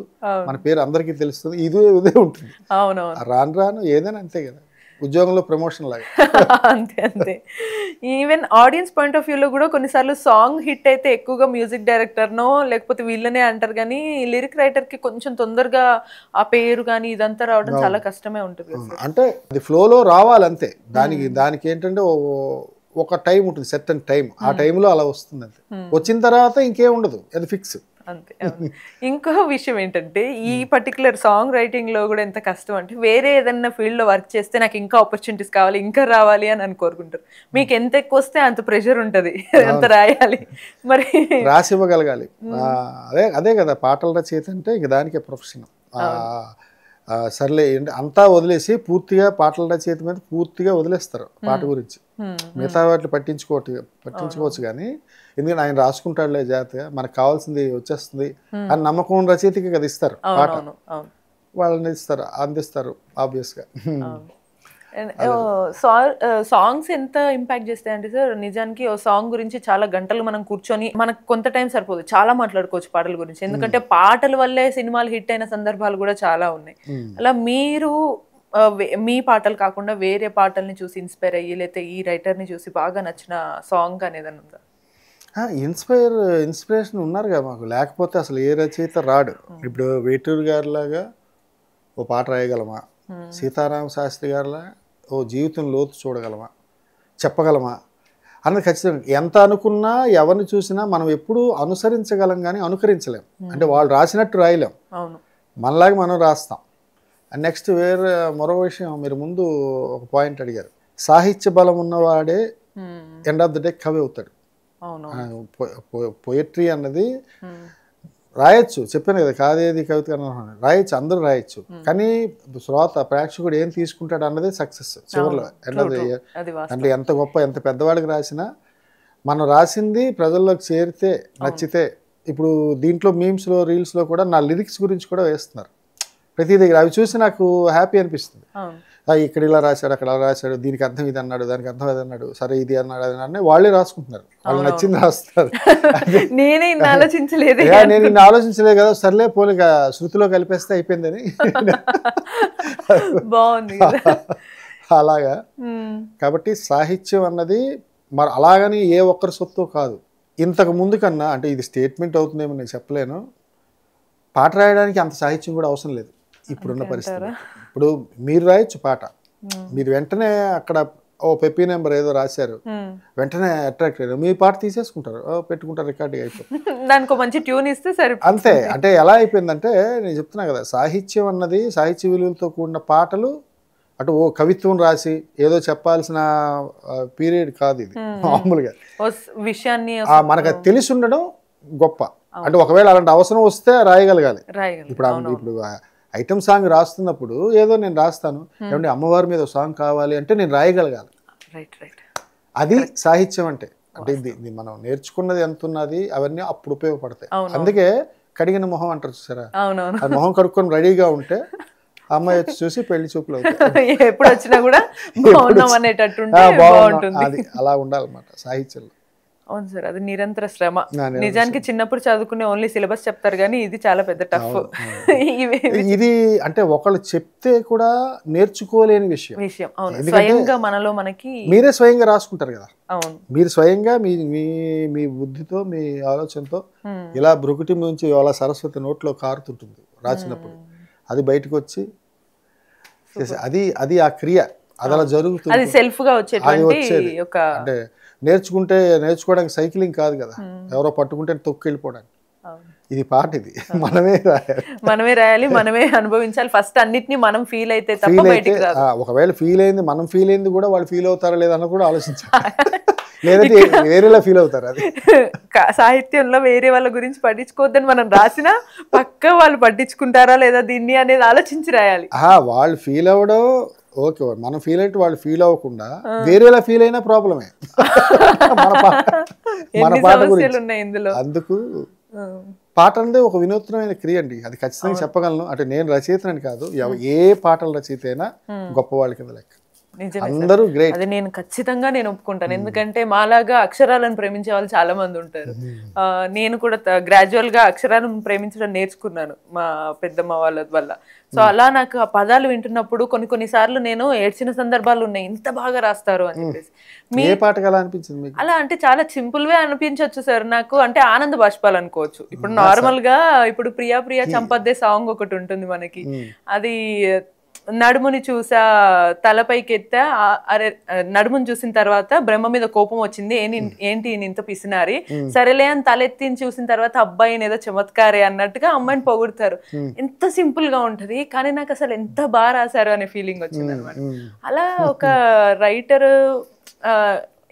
మన పేరు అందరికీ తెలుస్తుంది. ఇదే ఉంటుంది. అవునవును. రాను రాను ఏదైనా అంతే కదా, ఉద్యోగంలో ప్రమోషన్ లాగా. అంతే అంతే. ఈవెన్ ఆడియన్స్ పాయింట్ ఆఫ్ వ్యూలో కూడా కొన్నిసార్లు సాంగ్ హిట్ అయితే ఎక్కువగా మ్యూజిక్ డైరెక్టర్నో లేకపోతే వీళ్ళనే అంటారు, కానీ లిరిక్ రైటర్కి కొంచెం తొందరగా ఆ పేరు కానీ ఇదంతా రావడం చాలా కష్టమే ఉంటుంది. అంటే అది ఫ్లోలో రావాలి అంతే. దానికి ఏంటంటే ఒక టైం ఉంటుంది, సెర్టన్ టైం. ఆ టైంలో అలా వస్తుంది అంతే. వచ్చిన తర్వాత ఇంకేం ఉండదు, అది ఫిక్స్ అంతే. ఇంకో విషయం ఏంటంటే ఈ పర్టికులర్ సాంగ్ రైటింగ్ లో కూడా ఎంత కష్టం అంటే, వేరే ఏదైనా ఫీల్డ్ లో వర్క్ చేస్తే నాకు ఇంకా ఆపర్చునిటీస్ కావాలి, ఇంకా రావాలి అని కోరుకుంటారు. మీకు ఎంత ఎక్కువ వస్తే అంత ప్రెషర్ ఉంటుంది, అంత రాయాలి, మరి రాసి ఇవ్వగలగాలి. అదే కదా పాటల రచయిత అంటే, ఇంక దానికే ప్రొఫెషన్. సర్లే అంతా వదిలేసి పూర్తిగా పాటల రచయిత మీద పూర్తిగా వదిలేస్తారు పాట గురించి. మిగతా వాటిని పట్టించుకోవచ్చు కానీ, ఎందుకంటే ఆయన రాసుకుంటాడులే జాగ్రత్తగా, మనకు కావాల్సింది వచ్చేస్తుంది అని నమ్మకం రచయితకి కదా ఇస్తారు పాట. వాళ్ళని అందిస్తారు ఆబ్వియస్గా. సాంగ్స్ ఎంత ఇంపాక్ట్ చేస్తాయంటే సార్, నిజానికి ఓ సాంగ్ గురించి చాలా గంటలు మనం కూర్చొని, మనకు కొంత టైం సరిపోదు, చాలా మాట్లాడుకోవచ్చు పాటల గురించి. ఎందుకంటే పాటల వల్లే సినిమాలు హిట్ అయిన సందర్భాలు కూడా చాలా ఉన్నాయి. అలా మీరు మీ పాటలు కాకుండా వేరే పాటల్ని చూసి ఇన్స్పైర్ అయ్యి, లేకపోతే ఈ రైటర్ని చూసి బాగా నచ్చిన సాంగ్ అనేది ఉందా? ఇన్స్పిరేషన్ ఉన్నారుగా మాకు, లేకపోతే అసలు ఏ రచయిత రాడు. ఇప్పుడు వేటూరు గారిలాగా ఓ పాట రాయగలమా, సీతారామ శాస్త్రి గారిలా ఓ జీవితం లోతు చూడగలమా, చెప్పగలమా అన్నది ఖచ్చితంగా. ఎంత అనుకున్నా ఎవరిని చూసినా మనం ఎప్పుడు అనుసరించగలం కానీ అనుకరించలేం. అంటే వాళ్ళు రాసినట్టు రాయలేం, మనలాగా మనం రాస్తాం. అండ్ నెక్స్ట్ మరో విషయం, మీరు ముందు ఒక పాయింట్ అడిగారు, సాహిత్య బలం ఉన్నవాడే ఎండ్ ఆఫ్ ద డే కవి అవుతాడు. పోయట్రీ అన్నది రాయొచ్చు, చెప్పాను కదా, కాదేది కవిత రాయొచ్చు, అందరూ రాయొచ్చు. కానీ ప్రేక్షకుడు ఏం తీసుకుంటాడు అన్నది సక్సెస్ చివరిలో. అంటే ఎంత గొప్ప ఎంత పెద్దవాడికి రాసినా మనం రాసింది ప్రజల్లోకి చేరితే నచ్చితే. ఇప్పుడు దీంట్లో మీమ్స్లో రీల్స్లో కూడా నా లిరిక్స్ గురించి కూడా వేస్తున్నారు ప్రతి దగ్గర. అవి చూసి నాకు హ్యాపీ అనిపిస్తుంది. ఇక్కడ ఇలా రాశాడు, అక్కడ అలా రాశాడు, దీనికి అర్థం ఇది అన్నాడు, దానికి అర్థం అది అన్నాడు, సరే ఇది అన్నాడు అది అన్నాడు, వాళ్ళే రాసుకుంటున్నారు, వాళ్ళు నచ్చింది రాస్తారు. నేను ఇన్ని ఆలోచించలేదు కదా, సర్లే పోలి శృతిలో కలిపేస్తే అయిపోయిందని. బాగుంది అలాగా. కాబట్టి సాహిత్యం అన్నది మరి అలాగని ఏ ఒక్కరి సొత్తు కాదు. ఇంతకు ముందు కన్నా, అంటే ఇది స్టేట్మెంట్ అవుతుందేమో నేను చెప్పలేను, పాట రాయడానికి అంత సాహిత్యం కూడా అవసరం లేదు ఇప్పుడున్న పరిస్థితి. ఇప్పుడు మీరు రాయొచ్చు పాట, మీరు వెంటనే అక్కడ ఓ పెప్పీ నెంబర్ ఏదో రాశారు, వెంటనే అట్రాక్ట్ అయ్యారు, మీ పాట తీసేసుకుంటారు, పెట్టుకుంటారు, రికార్డింగ్ అయిపోతుంది, దానికి మంచి ట్యూన్ ఇస్తే సరే అంతే. అంటే ఎలా అయిపోయిందంటే, నేను చెప్తున్నా కదా, సాహిత్యం అన్నది సాహిత్య విలువలతో కూడిన పాటలు, అటు ఓ కవిత్వం రాసి ఏదో చెప్పాల్సిన పీరియడ్ కాదు ఇది. మామూలుగా విషయాన్ని మనకు తెలిసి ఉండడం గొప్ప. అంటే ఒకవేళ అలాంటి అవసరం వస్తే రాయగలగాలి. ఇప్పుడు ఐటమ్ సాంగ్ రాస్తున్నప్పుడు ఏదో నేను రాస్తాను, ఏమంటే అమ్మవారి మీద సాంగ్ కావాలి అంటే నేను రాయగలగాలి. అది సాహిత్యం అంటే. అంటే ఇది మనం నేర్చుకున్నది ఎంత ఉన్నది, అవన్నీ అప్పుడు ఉపయోగపడతాయి. అందుకే కడిగిన మొహం అంటారు చూసారా, ఆ మొహం కడుక్కొని రెడీగా ఉంటే అమ్మాయి వచ్చి చూసి పెళ్లి చూపులు అవుతాయి. ఎప్పుడు వచ్చినా కూడా అది అలా ఉండాలన్నమాట సాహిత్యంలో. అవును సార్, అది నిరంతర శ్రమ. నిజానికి చిన్నప్పుడు చదువుకునే ఓన్లీ సిలబస్ చెప్తారు కానీ ఇది చాలా పెద్ద టఫ్. ఇది అంటే ఒకళ్ళు చెప్తే కూడా నేర్చుకోలేని విషయం. స్వయంగా మనలో మనకి మీరే స్వయంగా రాసుకుంటారు కదా. అవును, మీరు స్వయంగా మీ బుద్ధితో మీ ఆలోచనతో ఇలా భృకుటి నుంచి అలా సరస్వతి నోట్లో కారుతుంటుంది రాసినప్పుడు, అది బయటకు వచ్చి అది ఆ క్రియ అది అలా జరుగుతుంది. అది సెల్ఫ్ గా వచ్చేది. అంటే నేర్చుకోవడానికి సైక్లింగ్ కాదు కదా, ఎవరో పట్టుకుంటే తొక్కెళ్ళిపోవడానికి. ఇది పాట, ఇది మనమే రాయాలి, మనమే అనుభవించాలి. ఫస్ట్ అన్నిటిని మనం ఫీల్ అయితే తప్ప బయటికి రాదు. ఒకవేళ మనం ఫీల్ అయింది కూడా వాళ్ళు ఫీల్ అవుతారా లేదా అని కూడా ఆలోచించాలి. లేదంటే వేరేలా ఫీల్ అవుతారు. అది సాహిత్యంలో వేరే వాళ్ళ గురించి పట్టించుకోవద్దని మనం రాసినా పక్క వాళ్ళు పట్టించుకుంటారా లేదా దీన్ని అనేది ఆలోచించి రాయాలి. వాళ్ళు ఫీల్ అవ్వడం ఓకే మనం ఫీల్ అయితే వాళ్ళు ఫీల్ అవ్వకుండా వేరేలా ఫీల్ అయినా ప్రాబ్లమే మన ఎన్ని పాట సమస్యలు గురించి. ఉన్నాయి ఇందులో. అందుకు పాట అంటే ఒక వినూత్నమైన క్రియ అండి, అది ఖచ్చితంగా చెప్పగలను. అంటే నేను రచయితనని కాదు, ఏ పాటల రచయిత అయినా గొప్పవాళ్ళ కింద లెక్క. నిజమే అందరూ గ్రేట్. అది నేను ఖచ్చితంగా నేను ఒప్పుకుంటాను. ఎందుకంటే మాలాగా అక్షరాలను ప్రేమించే వాళ్ళు చాలా మంది ఉంటారు. నేను కూడా గ్రాడ్యువల్ గా అక్షరాలను ప్రేమించడం నేర్చుకున్నాను మా పెద్దమ్మ వాళ్ళ వల్ల. సో అలా నాకు ఆ పదాలు వింటున్నప్పుడు కొన్ని సార్లు నేను ఏడ్చిన సందర్భాలు ఉన్నాయి, ఇంత బాగా రాస్తారు అని చెప్పేసి. ఏ పాటకు అలా అనిపించింది మీకు? అలా అంటే చాలా సింపుల్ వే అనిపించవచ్చు సార్ నాకు, అంటే ఆనంద బాష్పాలు అనుకోవచ్చు. ఇప్పుడు నార్మల్ గా ఇప్పుడు ప్రియా ప్రియా చంపద్దే సాంగ్ ఒకటి ఉంటుంది మనకి, అది నడుముని చూసా తలపైకి ఎత్తా, అరే నడుముని చూసిన తర్వాత బ్రహ్మ మీద కోపం వచ్చింది, ఏంటి ఇంత పిసినారి, సరేలే అని తలెత్తి చూసిన తర్వాత అబ్బాయిని ఏదో చమత్కారే అన్నట్టుగా అమ్మాయిని పొగుడుతారు. ఎంత సింపుల్ గా ఉంటది, కానీ నాకు అసలు ఎంత బాగా రాశారు అనే ఫీలింగ్ వచ్చింది అనమాట. అలా ఒక రైటర్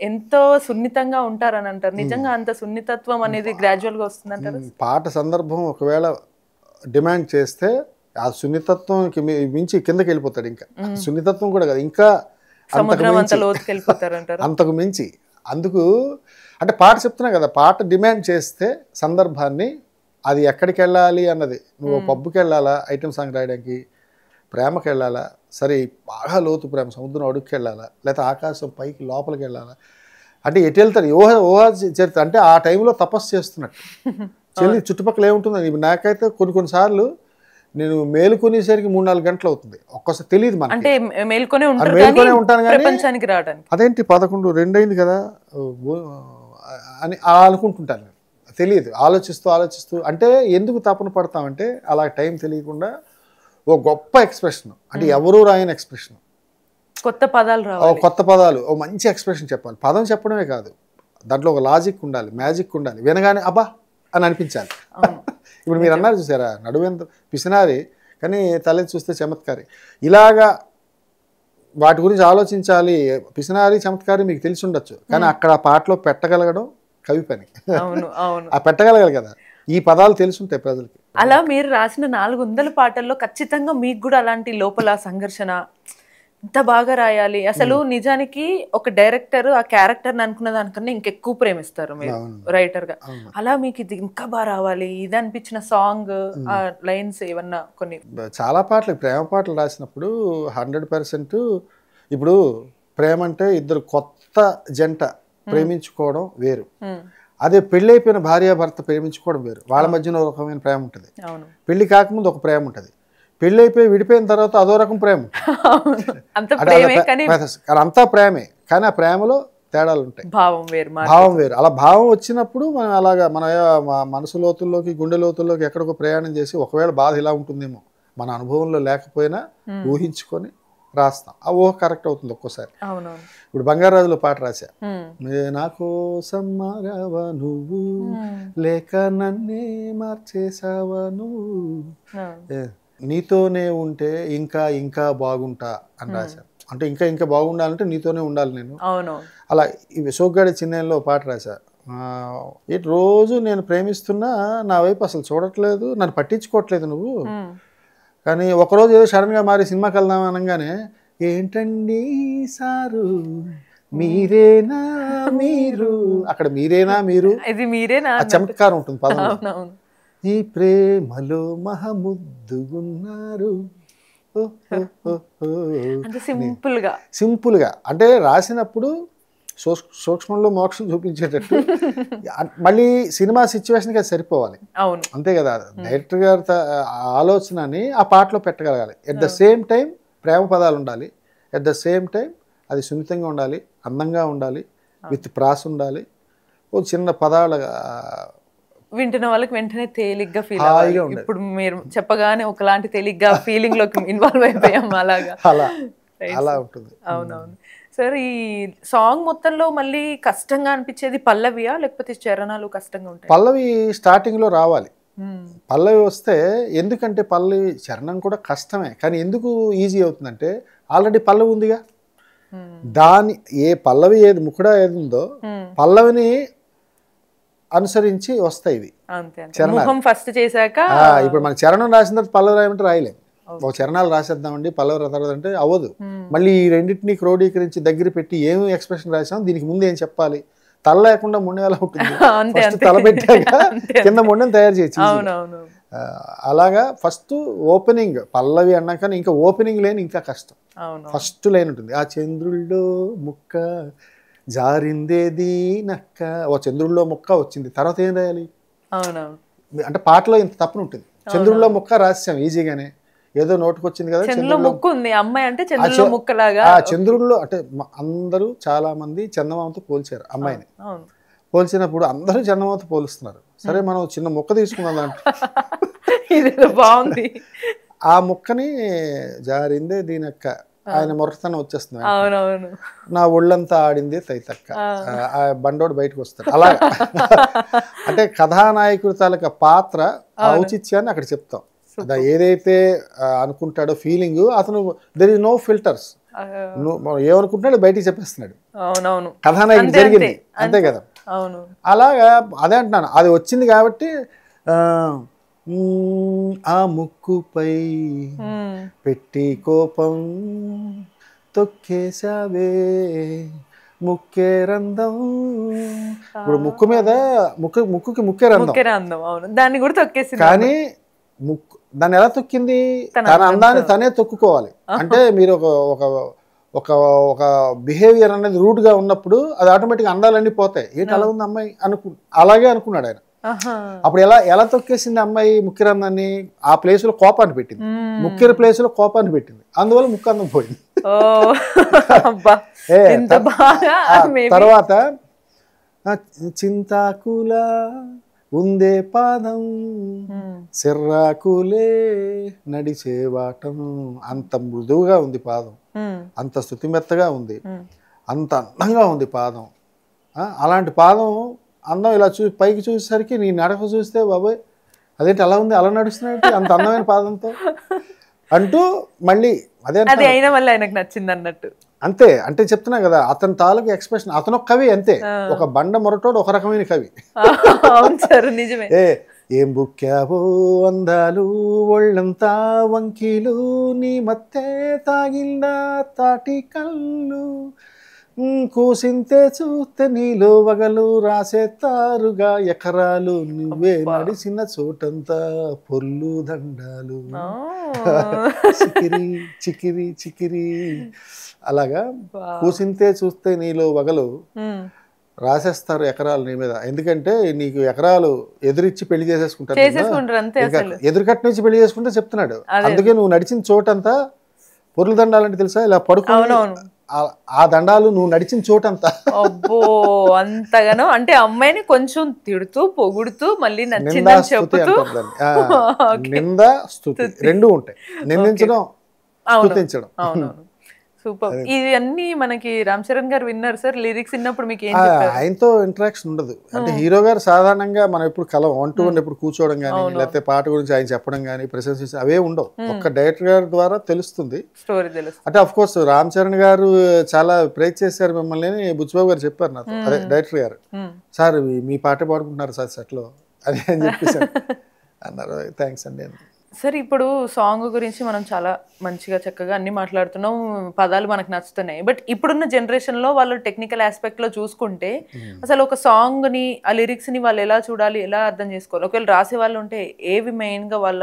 ఎంతో సున్నితంగా ఉంటారని అంటారు. నిజంగా అంత సున్నితత్వం అనేది గ్రాడ్యువల్ గా వస్తుంది అంటారు. పాట సందర్భం ఒకవేళ డిమాండ్ చేస్తే ఆ సున్నితత్వంకి మించి కిందకి వెళ్ళిపోతాడు. ఇంకా సున్నితత్వం కూడా కాదు, ఇంకా సముద్రం అంత లోతుకి వెళ్ళిపోతారు అంటారు. అంతకు మించి. అందుకు అంటే పాట చెప్తున్నా కదా, పాట డిమాండ్ చేస్తే సందర్భాన్ని, అది ఎక్కడికి వెళ్ళాలి అన్నది, నువ్వు పబ్కి వెళ్ళాలా ఐటమ్ సాంగ్ రాయడానికి, ప్రేమకి వెళ్ళాలా, సరే బాగా లోతు ప్రేమ సముద్రం అడుగుకి వెళ్ళాలా, లేకపోతే ఆకాశం పైకి లోపలికి వెళ్ళాలా, అంటే ఎటు వెళ్తారు ఊహ చరిత్ర. అంటే ఆ టైంలో తపస్సు చేస్తున్నట్టు. చెల్లి చుట్టుపక్కల ఏముంటుంది. నాకైతే కొన్నిసార్లు నేను మేలుకునేసరికి 3-4 గంటలు అవుతుంది, ఒక్కసారి తెలియదు మనకి. అంటే మేల్కొనే ఉంటాను కానీ ప్రపంచానికి రావడానికి అదేంటి 11, 2 అయింది కదా అని అనుకుంటుంటాను. తెలియదు, ఆలోచిస్తూ అంటే ఎందుకు తపన పడతామంటే అలా టైం తెలియకుండా ఓ గొప్ప ఎక్స్ప్రెషన్, అంటే ఎవరూ రాయని ఎక్స్ప్రెషన్, కొత్త పదాలు రావాలి, కొత్త పదాలు, ఓ మంచి ఎక్స్ప్రెషన్ చెప్పాలి. పదం చెప్పడమే కాదు, దాంట్లో ఒక లాజిక్ ఉండాలి, మ్యాజిక్ ఉండాలి, వినగానే అబ్బా అని అనిపించాలి. ఇప్పుడు మీరు అన్నారు చూసారా, నడువెంత పిసినారి కానీ తలెత్తి చూస్తే చమత్కారి, ఇలాగా వాటి గురించి ఆలోచించాలి. పిసినారి చమత్కారి మీకు తెలిసి ఉండొచ్చు, కానీ అక్కడ ఆ పాటలో పెట్టగలగడం కవి పని. ఆ పెట్టగలగాలి కదా, ఈ పదాలు తెలుసుంటాయి ప్రజలకి. అలా మీరు రాసిన 400 పాటల్లో ఖచ్చితంగా మీకు కూడా అలాంటి లోపల సంఘర్షణ, ఇంత బాగా రాయాలి అసలు. నిజానికి ఒక డైరెక్టర్ ఆ క్యారెక్టర్ అనుకున్న దానికన్నా ఇంకెక్కువ ప్రేమిస్తారు మీరు రైటర్ గా. అలా మీకు ఇది ఇంకా బాగా రావాలి ఇది అనిపించిన సాంగ్ లైన్స్ ఏమన్నా? కొన్ని చాలా పాటలు, ప్రేమ పాటలు రాసినప్పుడు 100% ఇప్పుడు ప్రేమ అంటే ఇద్దరు కొత్త జంట ప్రేమించుకోవడం వేరు, అదే పెళ్ళి అయిపోయిన భార్యాభర్త ప్రేమించుకోవడం వేరు. వాళ్ళ మధ్యన ఒక రకమైన ప్రేమ ఉంటుంది, పెళ్లి కాకముందు ఒక ప్రేమ ఉంటుంది, పెళ్ళి అయిపోయి విడిపోయిన తర్వాత అదో రకం ప్రేమ. అంతా ప్రేమే, కానీ ఆ ప్రేమలో తేడాలు ఉంటాయి, భావం వేరు. అలా భావం వచ్చినప్పుడు మనం అలాగా మన మనసు లోతుల్లోకి గుండె లోతుల్లోకి ఎక్కడికో ప్రయాణం చేసి, ఒకవేళ బాధ ఇలా ఉంటుందేమో మన అనుభవంలో లేకపోయినా ఊహించుకొని రాస్తాం, ఆ ఊహ కరెక్ట్ అవుతుంది ఒక్కోసారి. ఇప్పుడు బంగారాజులో పాట రాశా, నా కోసం మారావా నువ్వు, లేక నన్నే మార్చేసావా నువ్వు, నీతోనే ఉంటే ఇంకా ఇంకా బాగుంటా అని రాశాను. అంటే ఇంకా ఇంకా బాగుండాలంటే నీతోనే ఉండాలి నేను. అలా ఈ సోగ్గాడి చిన్నలో పాట రాశా, రోజు నేను ప్రేమిస్తున్నా నా వైపు అసలు చూడట్లేదు, నన్ను పట్టించుకోవట్లేదు నువ్వు, కానీ ఒకరోజు ఏదో సడన్గా మారి సినిమాకి వెళ్దాం అనగానే ఏంటండి సారు మీరేనా మీరు, అక్కడ మీరేనా మీరు చమత్కారం ఉంటుంది పదం. ఈ ప్రేమలో మహముద్దుగున్నారు, సింపుల్గా అంటే రాసినప్పుడు సూక్ష్మంలో మోక్షం చూపించేటట్టు, మళ్ళీ సినిమా సిచ్యువేషన్కి అది సరిపోవాలి, అంతే కదా. డైరెక్టర్ గారి ఆలోచనని ఆ పాటలో పెట్టగలగాలి. ఎట్ ద సేమ్ టైం ప్రేమ పదాలు ఉండాలి, ఎట్ ద సేమ్ టైం అది సున్నితంగా ఉండాలి, అందంగా ఉండాలి, విత్ ప్రాస్ ఉండాలి, ఓ చిన్న పదాల వింటున్న వాళ్ళకి వెంటనే తేలిగ్గా ఫీల్ అవ్వాలి. ఇప్పుడు మీరు చెప్పగానే ఒకలాంటి తేలిగ్గా ఫీలింగ్ లోకి ఇన్వాల్వ్ అయిపోయాం అలాగా. అలా ఉంటుంది. అవునవును సార్. ఈ సాంగ్ మొత్తంలో మళ్ళీ కష్టంగా అనిపించేది పల్లవియా లేకపోతే చరణాలు కష్టంగా ఉంటాయి? పల్లవి స్టార్టింగ్ లో రావాలి, పల్లవి వస్తే, ఎందుకంటే పల్లవి చరణం కూడా కష్టమే, కానీ ఎందుకు ఈజీ అవుతుందంటే ఆల్రెడీ పల్లవి ఉందిగా, దాని ఏ పల్లవి ఏది ముఖడా ఏది ఉందో పల్లవిని అనుసరించి వస్తాయి ఇవి చరణం. ఫస్ట్ చేశాక ఇప్పుడు మన చరణం రాసిన తర్వాత పల్లవి రాయమంటే రాయలేం, ఒక చరణాలు రాసేద్దామండి పల్లవి తర్వాత అంటే అవ్వదు. మళ్ళీ ఈ రెండింటినీ క్రోడీకరించి దగ్గర పెట్టి ఏమి ఎక్స్ప్రెషన్ రాసాం, దీనికి ముందు ఏం చెప్పాలి, తల లేకుండా మొండెం ఎలా ఉంటుంది, ఫస్ట్ తల పెట్టాక కింద మొండెం తయారు చేయొచ్చు. అలాగా ఫస్ట్ ఓపెనింగ్ పల్లవి అన్నాక ఇంకా ఓపెనింగ్ లేని ఇంకా కష్టం. ఫస్ట్ లైన్ ఉంటుంది, ఆ చంద్రుల్లో ముక్క జారిందేది నక్క, ఓ చంద్రుల్లో ముక్క వచ్చింది, తర్వాత ఏం రాయాలి అంటే పాటలో ఇంత తప్పన ఉంటుంది. చంద్రుల్లో ముక్క రాసాం ఈజీగానే, ఏదో నోటుకొచ్చింది కదా చంద్రుల్లో అమ్మాయి అంటే చంద్రుల్లో ముక్కలాగా. ఆ చంద్రుల్లో అంటే అందరూ చాలా మంది చందమామతో పోల్చారు అమ్మాయిని. పోల్చినప్పుడు అందరూ చందమామతో పోలుస్తున్నారు. సరే మనం చిన్న ముక్క తీసుకున్నాం దాంట్లో బాగుంది. ఆ ముక్కని జారిందే దీనక్క, ఆయన మొరటతనం వచ్చేస్తుంది, నా ఒళ్ళంతా ఆడిందే తైతక్క, ఆ బండోడు బయటకు వస్తాడు. అలా అంటే కథానాయకుడి తాలూకా పాత్ర ఔచిత్యాన్ని అక్కడ చెప్తాం. ఏదైతే అనుకుంటాడో ఫీలింగ్, అతను దెర్ ఇస్ నో ఫిల్టర్స్, ఏమనుకుంటున్నాడు బయటికి చెప్పేస్తున్నాడు. కథానాయకుడు జరిగింది అంతే కదా. అలాగా అదే అంటున్నాను, అది వచ్చింది కాబట్టి ఆ ముక్కుపై పెట్టి కోపం తొక్కేసావే ముక్కే రంధం. ఇప్పుడు ముక్కు మీద ముక్కుకి ముక్కే రంధం, దాన్ని కూడా తొక్కేసి, కానీ ముక్కు దాన్ని ఎలా తొక్కింది, తన అందాన్ని తనే తొక్కుకోవాలి. అంటే మీరు ఒక ఒక ఒక బిహేవియర్ అనేది రూట్గా ఉన్నప్పుడు అది ఆటోమేటిక్గా అందాలన్నీ పోతాయి. ఏంటి అలా ఉంది అమ్మాయి అలాగే అనుకున్నాడు ఆయన. అప్పుడు ఎలా తొక్కేసింది అమ్మాయి ముక్కిరందాన్ని, ఆ ప్లేస్ లో కోపాన్ని పెట్టింది, ముక్కిరి ప్లేస్ లో కోపాన్ని పెట్టింది, అందువల్ల ముక్కు అందం పోయింది. తర్వాత చింతాకుల ఉందే పాదం సిర్రాకులే నడిచేవాటం, అంత మృదువుగా ఉంది పాదం, అంత స్థుతిమెత్తగా ఉంది, అంత అందంగా ఉంది పాదం. అలాంటి పాదం అందం ఇలా పైకి చూసేసరికి నీ నడక చూస్తే బాబాయ్ అదేంటి అలా ఉంది, అలా నడుస్తున్నట్టు అంత అందమైన పాదంతో అంటూ మళ్ళీ అదే అయినా మళ్ళీ ఆయనకు నచ్చింది అన్నట్టు. అంతే అంటే చెప్తున్నా కదా, అతని తాలూకు ఎక్స్ప్రెషన్, అతను ఒక కవి అంతే, ఒక బండ మొరటోడు ఒక రకమైన కవి. ఏం బుక్కావో అందాలు ఒళ్ళంతా వంకీలు, నీ మత్తే తాగిందా తాటి కళ్ళు, కూసింతే చూస్తే నీలో వగలు రాసేతారుగా ఎకరాలు, నువ్వే నడిచిన చోటంతా పొర్లు దండాలు, చికిరి చికిరి చికిరి. అలాగా కూసింతే చూస్తే నీలో వగలు రాసేస్తారు ఎకరాలు నీ మీద, ఎందుకంటే నీకు ఎకరాలు ఎదురిచ్చి పెళ్లి చేసేసుకుంటారు, ఎదురుకట్టు నుంచి పెళ్లి చేసుకుంటే చెప్తున్నాడు. అందుకే నువ్వు నడిచిన చోటంతా పొర్లు దండాలంటే తెలుసా, ఇలా పడుకుని ఆ దండాలు నువ్వు నడిచిన చోటంతా. అబ్బో అంతగానో అంటే అమ్మాయిని కొంచెం తిడుతూ పొగుడుతూ మళ్ళీ నచ్చిందని చెప్తూ, నింద స్తుతి రెండు ఉంటాయి, నిందించడం స్తుతించడం. సూపర్. ఇవన్నీ మనకి రామ్ చరణ్ గారు విన్నారు సార్, లిరిక్స్ విన్నప్పుడు మీకు ఏం ఆయనతో ఇంటరాక్షన్ ఉండదు. అంటే హీరో గారు సాధారణంగా మనం ఎప్పుడు కలం 1-to-1 ఎప్పుడు కూర్చోవడం కానీ, లేకపోతే పాట గురించి ఆయన చెప్పడం కానీ, ప్రశంసించడం అవే ఉండవు. ఒక్క డైరెక్టర్ గారి ద్వారా తెలుస్తుంది స్టోరీ. అంటే అఫ్ కోర్స్ రామ్ చరణ్ గారు చాలా ప్రేజ్ చేశారు మిమ్మల్ని, బుచ్చిబాబు గారు చెప్పారు నాతో, అదే డైరెక్టర్ గారు, సార్ మీ పాట పాడుకుంటున్నారు సార్ సెట్లో అది అని చెప్పేసి అన్నారు. థ్యాంక్స్ అండి. సార్ ఇప్పుడు సాంగ్ గురించి మనం చాలా మంచిగా చక్కగా అన్ని మాట్లాడుతున్నాం, పదాలు మనకు నచ్చుతున్నాయి. బట్ ఇప్పుడున్న జనరేషన్లో వాళ్ళు టెక్నికల్ ఆస్పెక్ట్లో చూసుకుంటే అసలు ఒక సాంగ్ని ఆ లిరిక్స్ని వాళ్ళు ఎలా చూడాలి, ఎలా అర్థం చేసుకోవాలి, ఒకవేళ రాసే వాళ్ళు ఉంటే ఏవి మెయిన్గా వాళ్ళ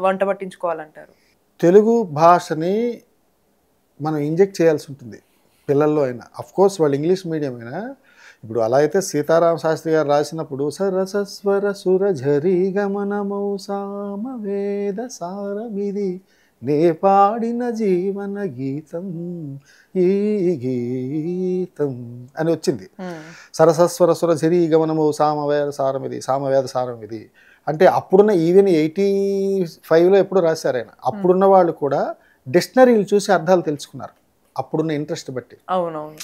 వంట పట్టించుకోవాలంటారు? తెలుగు భాషని మనం ఇంజెక్ట్ చేయాల్సి ఉంటుంది పిల్లల్లో అయినా. అఫ్ కోర్స్ వాళ్ళు ఇంగ్లీష్ మీడియం అయినా, ఇప్పుడు అలా అయితే సీతారామ శాస్త్రి గారు రాసినప్పుడు సరసస్వర సుర ఝరీ గమనమౌ సామవేద సారమిది నే పాడిన జీవన గీతం ఈ గీతం అని వచ్చింది. సరసస్వర సుర ఝరీ గమనమౌ సామవేద సారమిది, సామవేద సారం ఇది అంటే అప్పుడున్న ఈవెన్ 85లో ఎప్పుడు రాశారు ఆయన. అప్పుడున్న వాళ్ళు కూడా డిక్షనరీలు చూసి అర్థాలు తెలుసుకున్నారు అప్పుడున్న ఇంట్రెస్ట్ బట్టి. అవునవును.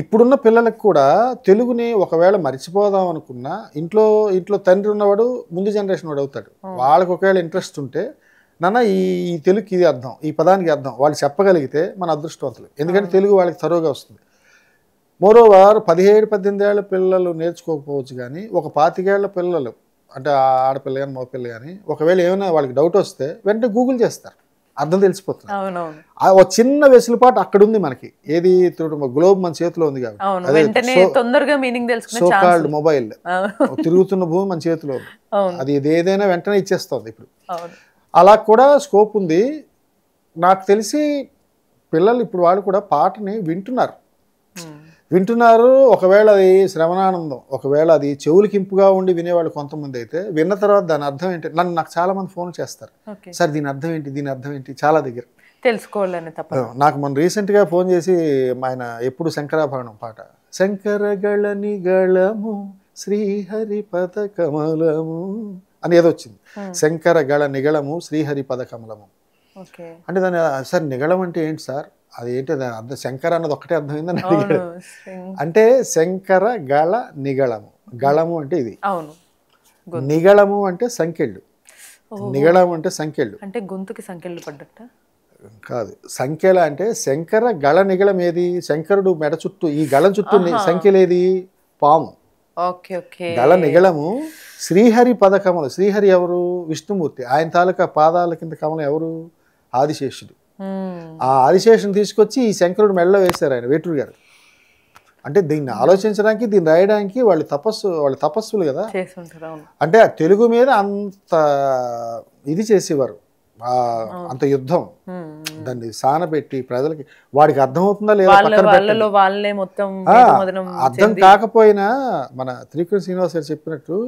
ఇప్పుడున్న పిల్లలకు కూడా తెలుగుని ఒకవేళ మర్చిపోదాం అనుకున్నా ఇంట్లో తండ్రి ఉన్నవాడు ముందు జనరేషన్ వాడు అవుతాడు. వాళ్ళకి ఒకవేళ ఇంట్రెస్ట్ ఉంటే నాన్న ఈ తెలుగుకి ఇది అర్థం, ఈ పదానికి అర్థం వాళ్ళు చెప్పగలిగితే మన అదృష్టవంతులు. ఎందుకంటే తెలుగు వాళ్ళకి తరువుగా వస్తుంది. మోరోవర్ 17-18 ఏళ్ల పిల్లలు నేర్చుకోకపోవచ్చు, కానీ ఒక 25 ఏళ్ల పిల్లలు అంటే ఆడపిల్ల కానీ మగపిల్ల కానీ ఒకవేళ ఏమైనా వాళ్ళకి డౌట్ వస్తే వెంటనే గూగుల్ చేస్తారు, అర్థం తెలిసిపోతుంది. అవునవును ఒక చిన్న వెసులుపాటు అక్కడ ఉంది మనకి. ఏది గ్లోబ్ మన చేతిలో ఉంది కాబట్టి, అవును వెంటనే తొందరగా మీనింగ్ తెలుసుకునే సో ఛాన్స్ కాల్డ్ మొబైల్ అవును తిరుగుతున్న భూమి మన చేతిలో ఉంది. అవును అది ఏదైనా వెంటనే ఇచ్చేస్తుంది ఇప్పుడు. అవును అలా కూడా స్కోప్ ఉంది. నాకు తెలిసి పిల్లలు ఇప్పుడు వాళ్ళు కూడా పాటని వింటున్నారు. ఒకవేళ అది శ్రవణానందం, ఒకవేళ అది చెవులకి ఇంపుగా ఉండి వినేవాళ్ళు కొంతమంది అయితే, విన్న తర్వాత దాని అర్థం ఏంటి, నాకు చాలా మంది ఫోన్ చేస్తారు, ఓకే సార్ దీని అర్థం ఏంటి, దీని అర్థం ఏంటి, చాలా దగ్గర తెలుసుకోవాలని తప్ప. నాకు మొన్న రీసెంట్గా ఫోన్ చేసి ఆయన ఎప్పుడు శంకరాభరణం పాట, శంకరగళ నిగళము శ్రీహరి పద కమలము అని ఏదో వచ్చింది. శంకరగళ నిగళము శ్రీహరి పద కమలము ఓకే అంటే దాని సార్ నిగళం అంటే ఏంటి సార్, అది ఏంటి దాని అర్థం, శంకర అన్నది ఒకటే అర్థమైందని అడిగాడు. అంటే శంకర గళ నిగళము, గళము అంటే ఇది, అవును నిగళము అంటే సంకెళ్ళు, నిగళం అంటే సంకెళ్ళు అంటే గొంతుకి సంఖ్యలు పడ్డట్ట కాదు. సంఖ్యల అంటే శంకర గళ నిగళం ఏది, శంకరుడు మెడ చుట్టూ ఈ గళం చుట్టూ సంఖ్యలేది పాము. ఓకే ఓకే గళ నిగళము శ్రీహరి పద కమలం. శ్రీహరి ఎవరు, విష్ణుమూర్తి. ఆయన తాలూకా పాదాల కింద కమలం ఎవరు, ఆదిశేషుడు. ఆ ఆదిశేషుని తీసుకొచ్చి ఈ శంకరుడు మెడలో వేశారు ఆయన, వేటూరు గారు. అంటే దీన్ని ఆలోచించడానికి, దీన్ని రాయడానికి వాళ్ళు తపస్సులు కదా. అంటే ఆ తెలుగు మీద అంత ఇది చేసేవారు, అంత యుద్ధం, దాన్ని సానబెట్టి ప్రజలకి వాడికి అర్థమవుతుందా లేదా అర్థం కాకపోయినా, మన త్రికరణ శ్రీనివాస్ గారు చెప్పినట్టు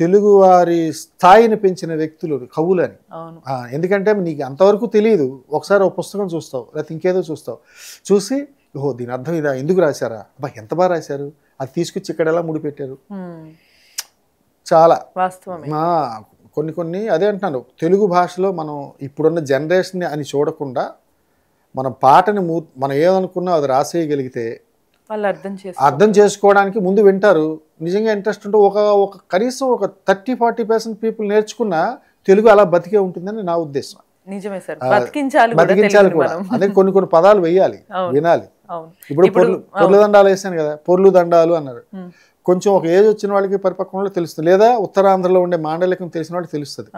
తెలుగు వారి స్థాయిని పెంచిన వ్యక్తులు కవులని. ఎందుకంటే నీకు అంతవరకు తెలియదు, ఒకసారి ఒక పుస్తకం చూస్తావు, లేకపోతే ఇంకేదో చూస్తావు, చూసి ఓహో దీని అర్థం ఇదా, ఎందుకు రాశారా, అబ్బా ఎంత బాగా రాశారు, అది తీసుకొచ్చి ఇక్కడ ఎలా ముడిపెట్టారు, చాలా కొన్ని అదే అంటున్నాను. తెలుగు భాషలో మనం ఇప్పుడున్న జనరేషన్ అని చూడకుండా మనం పాటని మనం ఏదనుకున్నా అది రాసేయగలిగితే అర్థం చేసుకోవడానికి ముందు వింటారు. నిజంగా ఇంట్రెస్ట్ ఉంటే ఒక కనీసం ఒక 30-40% పీపుల్ నేర్చుకున్నా తెలుగు అలా బతికే ఉంటుందని నా ఉద్దేశం. నిజమే సార్, బతికించాలి కూడా. అదే కొన్ని పదాలు వేయాలి, వినాలి. ఇప్పుడు పొర్లు దండాలు వేసాను కదా, పొర్లు దండాలు అన్నారు. కొంచెం ఒక ఏజ్ వచ్చిన వాళ్ళకి పరిపక్వంలో తెలుస్తుంది, లేదా ఉత్తరాంధ్రలో ఉండే మాండలికం తెలిసిన వాళ్ళకి తెలుస్తుంది.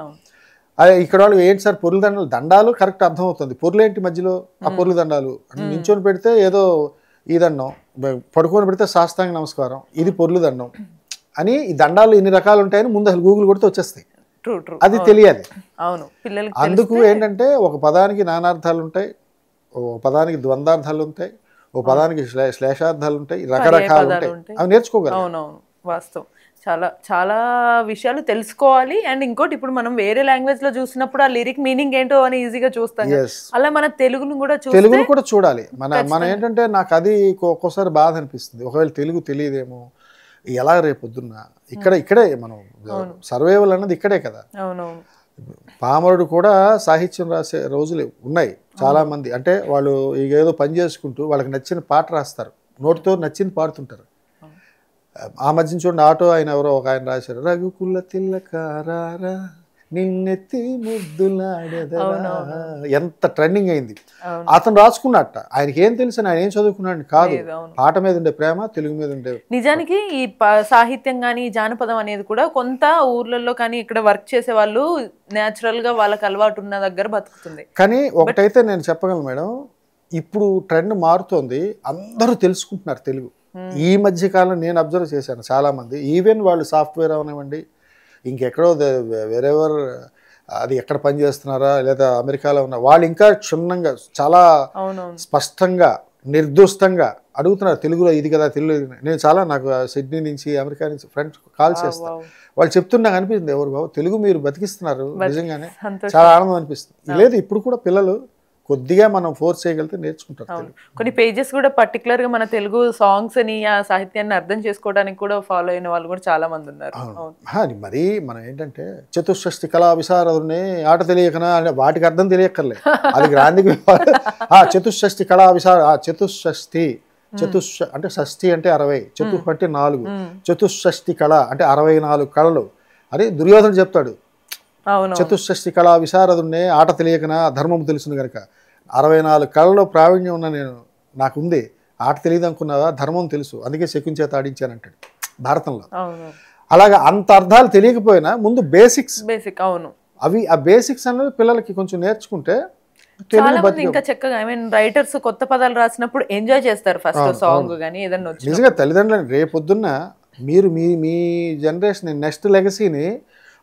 అదే ఇక్కడ వాళ్ళు ఏంటి సార్ పొర్లు దండాలు కరెక్ట్ అర్థం అవుతుంది, పొర్లు ఏంటి మధ్యలో ఆ పొర్లు దండాలు నించొని పెడితే ఏదో ఈ దండం, పడుకొని పెడితే సాష్టాంగ నమస్కారం, ఇది పొర్లు దండం అని. ఈ దండాలు ఇన్ని రకాలు ఉంటాయని ముందు అసలు గూగుల్ కొడితే వచ్చేస్తాయి, అది తెలియాలి. అందుకు ఏంటంటే ఒక పదానికి నానార్థాలు ఉంటాయి, ఒక పదానికి ద్వంద్వార్థాలు ఉంటాయి, ఓ పదానికి శ్లేషార్థాలు ఉంటాయి, రకరకాలు ఉంటాయి, అవి నేర్చుకోగలరు. అవునవును వాస్తవం. చాలా చాలా విషయాలు తెలుసుకోవాలి. అండ్ ఇంకోటి, ఇప్పుడు మనం వేరే లాంగ్వేజ్ లో చూసినప్పుడు ఆ లిరిక్ మీనింగ్ ఏంటో అని ఈజీగా చూస్తాం, అలా మన తెలుగును కూడా చూడాలి. మన ఏంటంటే నాకు అది ఒక్కోసారి బాధ అనిపిస్తుంది, ఒకవేళ తెలుగు తెలియదేమో, ఎలా రేపొద్దున్న ఇక్కడే మనం సర్వైవల్ అన్నది ఇక్కడే కదా. పామరుడు కూడా సాహిత్యం రాసే రోజులు ఉన్నాయి చాలా మంది. అంటే వాళ్ళు ఏదో పని చేసుకుంటూ వాళ్ళకి నచ్చిన పాట రాస్తారు, నోటితో నచ్చింది పాడుతుంటారు. ఆ మధ్యన చూడండి, ఆటో ఆయన ఎవరో ఒక ఆయన రాశారు, రఘుకుల తిల్లకారా నిన్నెత్తి ముద్దులాడేదరా, ఎంత ట్రెండింగ్ అయింది. అతను రాసుకున్నట్ట, ఆయనకి ఏం తెలుసు, ఆయన ఏం చదువుకున్నాడు కాదు, పాట మీద ఉండే ప్రేమ, తెలుగు మీద ఉండే. నిజానికి ఈ సాహిత్యం కానీ జానపదం అనేది కూడా కొంత ఊర్లలో కానీ ఇక్కడ వర్క్ చేసే వాళ్ళు నేచురల్ గా వాళ్ళకి అలవాటు ఉన్న దగ్గర బతుకుతుంది. కానీ ఒకటైతే నేను చెప్పగలను మేడం, ఇప్పుడు ట్రెండ్ మారుతోంది, అందరూ తెలుసుకుంటున్నారు తెలుగు. ఈ మధ్య కాలం నేను అబ్జర్వ్ చేశాను, చాలా మంది ఈవెన్ వాళ్ళు సాఫ్ట్వేర్ అవనివ్వండి, ఇంకెక్కడో వేరెవర్ అది ఎక్కడ పని చేస్తున్నారా, లేదా అమెరికాలో ఉన్న వాళ్ళు ఇంకా క్షుణ్ణంగా చాలా స్పష్టంగా నిర్దుష్టంగా అడుగుతున్నారు, తెలుగులో ఇది కదా, తెలుగులో ఇది. నేను చాలా, నాకు సిడ్నీ నుంచి అమెరికా నుంచి ఫ్రెండ్స్ కాల్ చేస్తాను, వాళ్ళు చెప్తున్నా అనిపిస్తుంది, ఎవరు బాబు తెలుగు మీరు బతికిస్తున్నారు, నిజంగానే చాలా ఆనందం అనిపిస్తుంది. లేదు ఇప్పుడు కూడా పిల్లలు కొద్దిగా మనం ఫోర్స్ చేయగలిగితే నేర్చుకుంటారు. కొన్ని పేజెస్ కూడా పర్టికులర్ గా మన తెలుగు సాంగ్స్ అని ఆ సాహిత్యాన్ని అర్థం చేసుకోవడానికి కూడా ఫాలో అయిన వాళ్ళు కూడా చాలా మంది ఉన్నారు. మరి మనం ఏంటంటే చతుషష్ఠి కళా విశారదుని ఆట తెలియకనా అంటే వాటికి అర్థం తెలియక్కర్లే, అది గ్రాంధిక చతుషష్ఠి కళా చతుషష్ఠి అంటే షష్ఠి అంటే 60, చతుష్ అంటే 4, చతుషష్ఠి కళ అంటే 64 కళలు అని దుర్యోధన చెప్తాడు. చతుషష్ఠి కళా విశారదున్నే ఆట తెలియకనా ధర్మం తెలుసును కనుక, 64 కళలో ప్రావీణ్యం ఉన్న నాకుంది, ఆట తెలియదు అనుకున్నావా, ధర్మం తెలుసు, అందుకే శకుని చేత ఆడించానంటాడు భారతంలో. అలాగా అంత అర్థాలు తెలియకపోయినా ముందు బేసిక్స్ బేసిక్ అవును. అవి ఆ బేసిక్స్ అనేది పిల్లలకి కొంచెం నేర్చుకుంటే చాలా మంది ఇంకా చక్కగా రైటర్స్ కొత్త పదాలు రాసినప్పుడు ఎంజాయ్ చేస్తారు ఫస్ట్ సాంగ్ గానీ ఏదన్నా వచ్చి. నిజంగా తల్లిదండ్రులు రేపొద్దున్న మీరు మీ మీ జనరేషన్ నెక్స్ట్ లెగసీని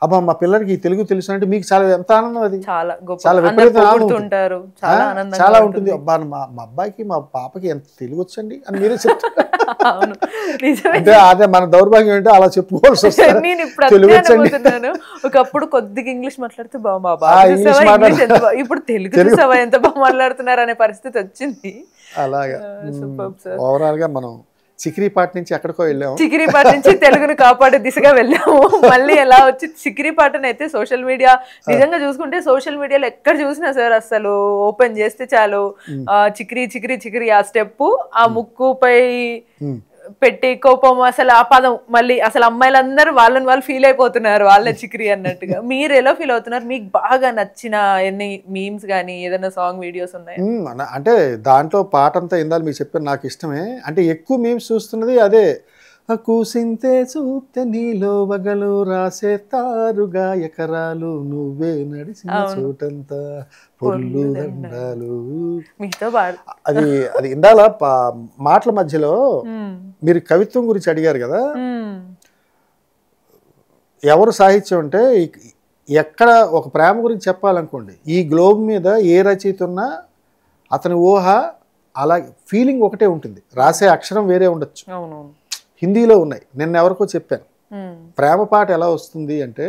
అబ్బా మా పిల్లలకి ఈ తెలుగు తెలుసు అంటే మీకు చాలా ఎంత ఆనందం, అది చాలా గొప్ప, చాలా అందరూ విపరీత ఆనందం పొగుడుతుంటారు, చాలా ఆనందంగా చాలా ఉంటుంది. అబ్బా మా అబ్బాయికి మా పాపకి ఎంత తెలుగు వచ్చండి అని మీరే చెప్తారు. అవును నిజమే. అంటే అదే మన దౌర్భాగ్యం ఏంటో అలా చెప్పుకోవాల్సి వస్తుంది. నేను ఇప్పుడు అదే అనుకుంటున్నాను. ఒకప్పుడు కొద్దిగా ఇంగ్లీష్ మాట్లాడితే ఇప్పుడు తెలుగు చూసావా ఎంత బాగా మాట్లాడుతున్నారు అనే పరిస్థితి వచ్చింది. అలాగా ఓవరాల్ గా మనం చిక్రీపాటి నుంచి ఎక్కడికో వెళ్ళాము, చిక్రీపాటి నుంచి తెలుగును కాపాడే దిశగా వెళ్ళాము. మళ్ళీ ఎలా వచ్చి చిక్రీపాటని అయితే సోషల్ మీడియా నిజంగా చూసుకుంటే సోషల్ మీడియాలో ఎక్కడ చూసినా సార్ అసలు ఓపెన్ చేస్తే చాలు చిక్రీ చిక్రీ చిక్రీ ఆ స్టెప్ ఆ ముక్కుపై పెట్టి కోపం అసలు ఆ పదం మళ్ళీ అసలు అమ్మాయిలందరూ వాళ్ళని వాళ్ళు ఫీల్ అయిపోతున్నారు వాళ్ళ చిక్రీ అన్నట్టుగా. మీరు ఎలా ఫీల్ అవుతున్నారు? మీకు బాగా నచ్చిన ఎన్ని మీమ్స్ కానీ ఏదైనా సాంగ్ వీడియోస్ ఉన్నాయి? అంటే దాంట్లో పాట అంతా ఇందాక మీకు చెప్పాను నాకు ఇష్టమే. అంటే ఎక్కువ మీమ్స్ చూస్తున్నది అదే, కూసింతే చూస్తే నీలో వగలు రాసేతారుగా ఎకరాలు నువ్వే నడిచిన చోటంతా పొల్లు దండాలు. అది అది ఇందాల మాటల మధ్యలో మీరు కవిత్వం గురించి అడిగారు కదా, ఎవరు సాహిత్యం అంటే ఎక్కడ ఒక ప్రేమ గురించి చెప్పాలనుకోండి ఈ గ్లోబ్ మీద ఏ రచయిత ఉన్నా అతని ఊహ అలా ఫీలింగ్ ఒకటే ఉంటుంది, రాసే అక్షరం వేరే ఉండొచ్చు. హిందీలో ఉన్నాయి. నిన్న ఎవరికో చెప్పాను ప్రేమ పాట ఎలా వస్తుంది అంటే,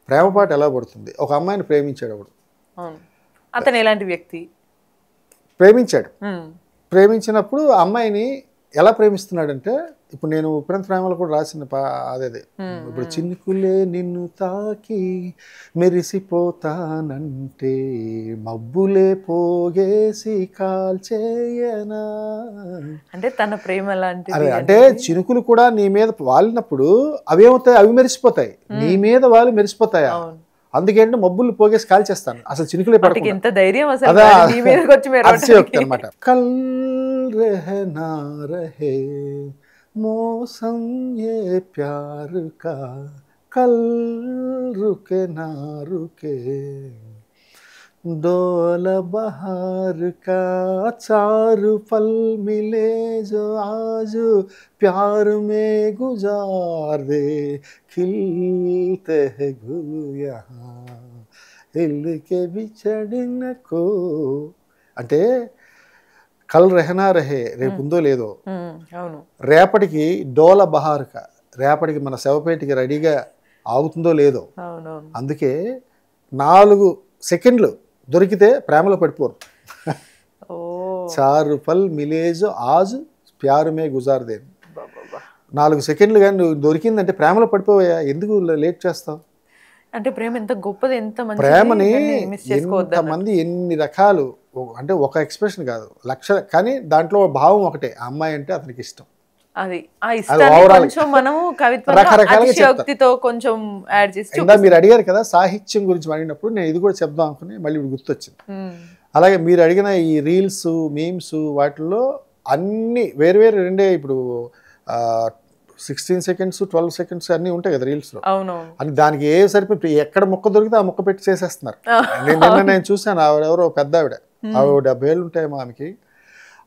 ప్రేమ పాట ఎలా పడుతుంది. ఒక అమ్మాయిని ప్రేమించాడు అప్పుడు, అతను ఎలాంటి వ్యక్తి ప్రేమించాడు, ప్రేమించినప్పుడు అమ్మాయిని ఎలా ప్రేమిస్తున్నాడంటే, ఇప్పుడు నేను ఉప్పెనంత ప్రేమలో కూడా రాసిన అదే ఇప్పుడు చినుకులే నిన్ను తాకి మెరిసిపోతానంటే మబ్బులే పోగేసి కాల్చేయనా అంటే తన ప్రేమ లాంటి. అంటే చినుకులు కూడా నీ మీద వాలినప్పుడు అవేమవుతాయి, అవి మెరిసిపోతాయి, నీ మీద వాళ్ళు మెరిసిపోతాయా? అందుకేంటే మబ్బులు పోగేసి కాల్చేస్తాను, అసలు చినుకులే పడకుండా. ఎంత ధైర్యం అనమాట. కల్ रहना रहे मौसम ये प्यार का कल रुके ना रुके डोल बहार का चार पल मिले जो आज प्यार में गुजार दे खिलते हैं गुल यहाँ हिल के बिछड़ने को. అంటే కల్ రెహనా రహే రేపు ఉందో లేదో, రేపటికి డోల బహార్క రేపటికి మన శవపేటికి రెడీగా ఆగుతుందో లేదో. అందుకే 4 సెకండ్లు దొరికితే ప్రేమలో పడిపోరు. 4 పల్ మిలేజ్ ఆజ్ ప్యారుమే గుజార్దే. 4 సెకండ్లు కానీ నువ్వు దొరికిందంటే ప్రేమలో పడిపోయా, ఎందుకు లేట్ చేస్తావు? అంటే ప్రేమ ఎంత గొప్పది, ఎంత మంచిది. ప్రేమని ఎంతమంది ఎన్ని రకాలు, అంటే ఒక ఎక్స్ప్రెషన్ కాదు, లక్ష, కానీ దాంట్లో భావం ఒకటే, ఆ అమ్మాయి అంటే అతనికి ఇష్టం. అది ఆ ఇష్టాన్ని కొంచెం మనము కవిత్వంలో అతిశయోక్తితో కొంచెం యాడ్ చేసి. ఇందా మీరు అడిగారు కదా సాహిత్యం గురించి అడిగినప్పుడు నేను ఇది కూడా చెప్దాం అనుకుని మళ్ళీ ఇప్పుడు గుర్తొచ్చింది. అలాగే మీరు అడిగిన ఈ రీల్స్ మీమ్స్ వాటిల్లో అన్ని వేరు వేరు రెండే, ఇప్పుడు 16 సెకండ్స్ 12 సెకండ్స్ అన్నీ ఉంటాయి కదా రీల్స్లో. అని దానికి ఏ సరిపోయి ఎక్కడ మొక్క దొరికితే ఆ మొక్క పెట్టి చేసేస్తున్నారు. నేను చూసాను, ఆవిడెవరో పెద్ద ఆవిడ 70 ఏళ్ళు ఉంటాయేమో ఆమెకి.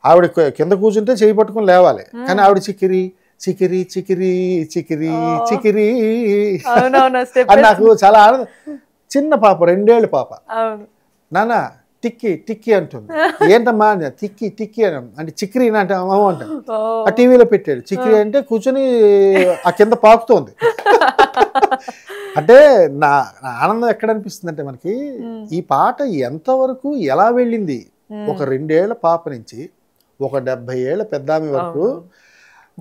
ఆవిడ కింద కూర్చుంటే చేయి పట్టుకుని లేవాలి, కానీ ఆవిడ చికిరి చికిరి చికిరి చికిరి చికిరి అని నాకు చాలా ఆనందం. చిన్న పాప 2 ఏళ్ళ పాప, నాన్న టిక్కి టిక్కి అంటుంది. ఏంటమ్మా టిక్కి టిక్కి అని అంటే చిక్రీ అంటే అమ్మ అంటాను. ఆ టీవీలో పెట్టాడు చిక్రీ అంటే కూర్చొని ఆ కింద పాకుతోంది. అంటే నా ఆనందం ఎక్కడ అనిపిస్తుంది అంటే మనకి ఈ పాట ఎంతవరకు ఎలా వెళ్ళింది, ఒక 2 ఏళ్ల పాప నుంచి ఒక 70 ఏళ్ల పెద్దామి వరకు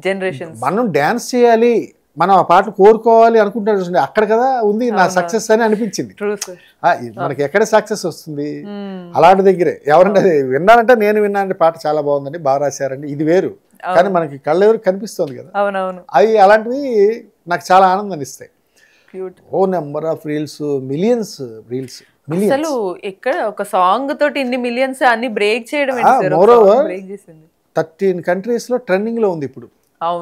జనరేషన్ మనం డాన్స్ చేయాలి, మనం ఆ పాటలు కోరుకోవాలి అనుకుంటారు. అక్కడ కదా ఉంది నా సక్సెస్ అని అనిపించింది. మనకి ఎక్కడ సక్సెస్ వస్తుంది అలాంటి దగ్గరే. ఎవరంటే అది విన్నానంటే నేను విన్నానంటే పాట చాలా బాగుందండి, బాగా రాశారండి, ఇది వేరు, కానీ మనకి కళ్ళెవరు కనిపిస్తుంది కదా. అవి అలాంటివి నాకు చాలా ఆనందాన్ని ఇస్తాయి. ఓ number of reels, millions reels. అసలు ఎక్కడ ఒక సాంగ్ తోటి ఇన్ని మిలియన్స్ అన్ని బ్రేక్ చేయడం. 13 కంట్రీస్ లో ట్రెండింగ్ లో ఉంది ఇప్పుడు,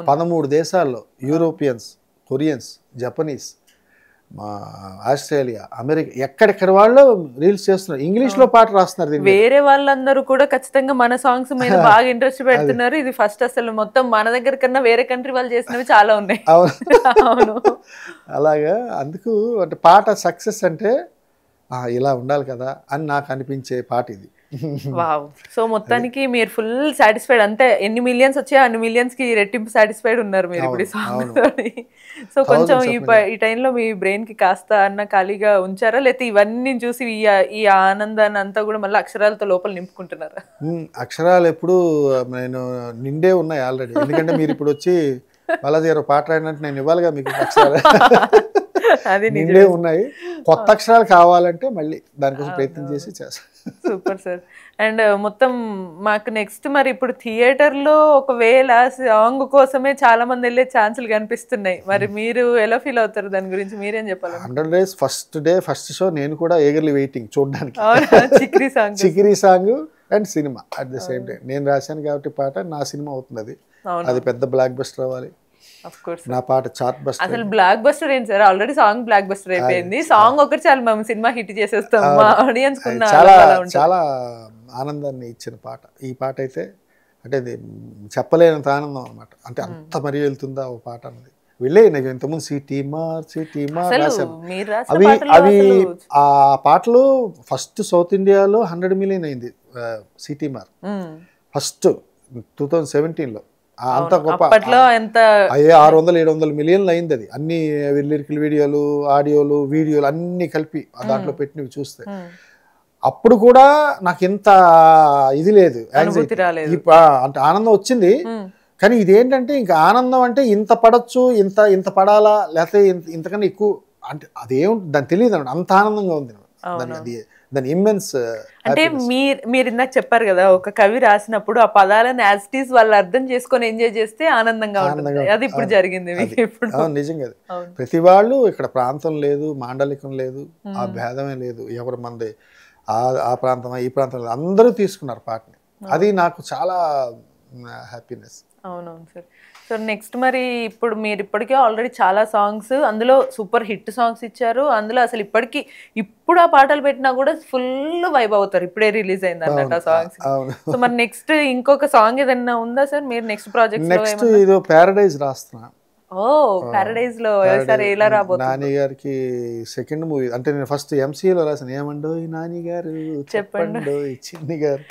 13 దేశాల్లో, యూరోపియన్స్, కొరియన్స్, జపనీస్, మా ఆస్ట్రేలియా, అమెరికా, ఎక్కడెక్కడ వాళ్ళు రీల్స్ చేస్తున్నారు, ఇంగ్లీష్లో పాట రాస్తున్నారు దీని మీద. వేరే వాళ్ళందరూ కూడా ఖచ్చితంగా మన సాంగ్స్ మీద బాగా ఇంట్రెస్ట్ పెడుతున్నారు. ఇది ఫస్ట్ అసలు మొత్తం మన దగ్గర కన్నా వేరే కంట్రీ వాళ్ళు చేసినవి చాలా ఉన్నాయి. అవును. అలాగా అందుకు అంటే పాట సక్సెస్ అంటే ఇలా ఉండాలి కదా అని నాకు అనిపించే పాట ఇది. వావ్. సో మొత్తానికి మీరు ఫుల్ సాటిస్ఫైడ్, అంతే ఎన్ని మిలియన్స్ వచ్చాయో అన్ని మిలియన్స్ కి రెట్టింపు సాటిస్ఫైడ్ ఉన్నారు మీరు ఇప్పుడు ఈ సాంగ్ తోని. సో కొంచెం ఈ టైంలో మీ బ్రెయిన్ కి కాస్త అన్న ఖాళీగా ఉంచారా, లేకపోతే ఇవన్నీ చూసి ఈ ఆనందాన్ని అంతా కూడా మళ్ళీ అక్షరాలతో లోపల నింపుకుంటున్నారా? అక్షరాలు ఎప్పుడు నేను నిండే ఉన్నాయి ఆల్రెడీ, ఎందుకంటే మీరు ఇప్పుడు వచ్చి బాలాజీ గారు పాట రాయనంటే నేను ఇవ్వాలిగా మీకు అక్షరాలు. అది నిండే ఉన్నాయి, కొత్త అక్షరాలు కావాలంటే మళ్ళీ దానికోసం ప్రయత్నం చేసి చేస్తాను. Super sir. అండ్ మొత్తం మాకు నెక్స్ట్ మరి ఇప్పుడు థియేటర్లో ఒకవేళ సాంగ్ కోసమే చాలా మంది వెళ్ళే ఛాన్సులు కనిపిస్తున్నాయి, మరి మీరు ఎలా ఫీల్ అవుతారు దాని గురించి, మీరేం చెప్పాలి? 100 days ఫస్ట్ షో నేను కూడా ఏగర్లీ వెయిటింగ్ చూడడానికి. Chikiri song and cinema at the same time. నేను రాశాను కాబట్టి పాట నా సినిమా అవుతుంది, అది పెద్ద బ్లాక్ బస్టర్ అవ్వాలి, నా పాట చార్ట్ బస్టర్. అసలు బ్లాక్ బస్టర్ ఏంటి sir, already song block buster అయిపోయింది, సాంగ్ ఒకటి చాలు మేము సినిమా హిట్ చేసేస్తాం మా ఆడియన్స్. చాలా ఆనందాన్ని ఇచ్చిన పాట ఈ పాట అయితే, అంటే చెప్పలేనంత ఆనందం అనమాట. అంటే అంత మరీ వెళ్తుందా ఓ పాట అన్నది వెళ్ళే. నాకు ఇంతకుముందు సిటీ మార్ రాశాను. అవి ఆ పాటలు ఫస్ట్ సౌత్ ఇండియాలో 100 million అయింది సిటీ మార్, ఫస్ట్ 2017లో. అంత గొప్ప 600-700 million అయింది అది. అన్ని లిరికల్ వీడియోలు, ఆడియోలు, వీడియోలు అన్ని కలిపి దాంట్లో పెట్టినవి చూస్తే అప్పుడు కూడా నాకు ఇంత ఇది లేదు, అంటే ఆనందం వచ్చింది. కానీ ఇదేంటంటే ఇంకా ఆనందం అంటే ఇంత పడచ్చు, ఇంత పడాలా, లేకపోతే ఇంతకన్నా ఎక్కువ అంటే అదేమిటి దాన్ని తెలియదు అన్నమాట. అంత ఆనందంగా ఉంది దాని ఇమ్మెన్స్. అంటే మీరు ఇందాక చెప్పారు కదా, ఒక కవి రాసినప్పుడు ఆ పదాలను యాజ్ ఇట్ ఈస్ వాళ్ళు అర్థం చేసుకొని ఎంజాయ్ చేస్తే ఆనందంగా ఉంటుంది, అది ఇప్పుడు జరిగింది ఇప్పుడు. నిజంగా ప్రతి వాళ్ళు ఇక్కడ ప్రాంతం లేదు, మాండలికం లేదు, ఆ భేదమే లేదు, ఎవరి మంది ఆ ప్రాంతం ఈ ప్రాంతం అందరూ తీసుకున్నారు పాటని. అది నాకు చాలా హ్యాపీనెస్. అవునవును సార్. సో నెక్స్ట్ మరి ఇప్పుడు మీరు ఇప్పటికే ఆల్రెడీ చాలా సాంగ్స్ అందులో సూపర్ హిట్ సాంగ్స్ ఇచ్చారు, అందులో అసలు ఇప్పుడు ఆ పాటలు పెట్టినా కూడా ఫుల్ వైబ్ అవుతారు, ఇప్పుడే రిలీజ్ అయింది అన్నట్టు ఆ సాంగ్స్. సో మరి నెక్స్ట్ ఇంకొక సాంగ్ ఏదైనా ఉందా సార్ మీరు నెక్స్ట్ ప్రాజెక్ట్? నెక్స్ట్ ఇది ప్యారడైజ్ రాస్తున్నా. ఓ ప్యారడైజ్ లో సరే ఎలా రాబోతుంది? నాని గారికి సెకండ్ మూవీ. అంటే నేను ఫస్ట్ ఎంసీఏలో రాసాను, ఏమండో నాని గారు చెప్పండో చిన్ని గారు.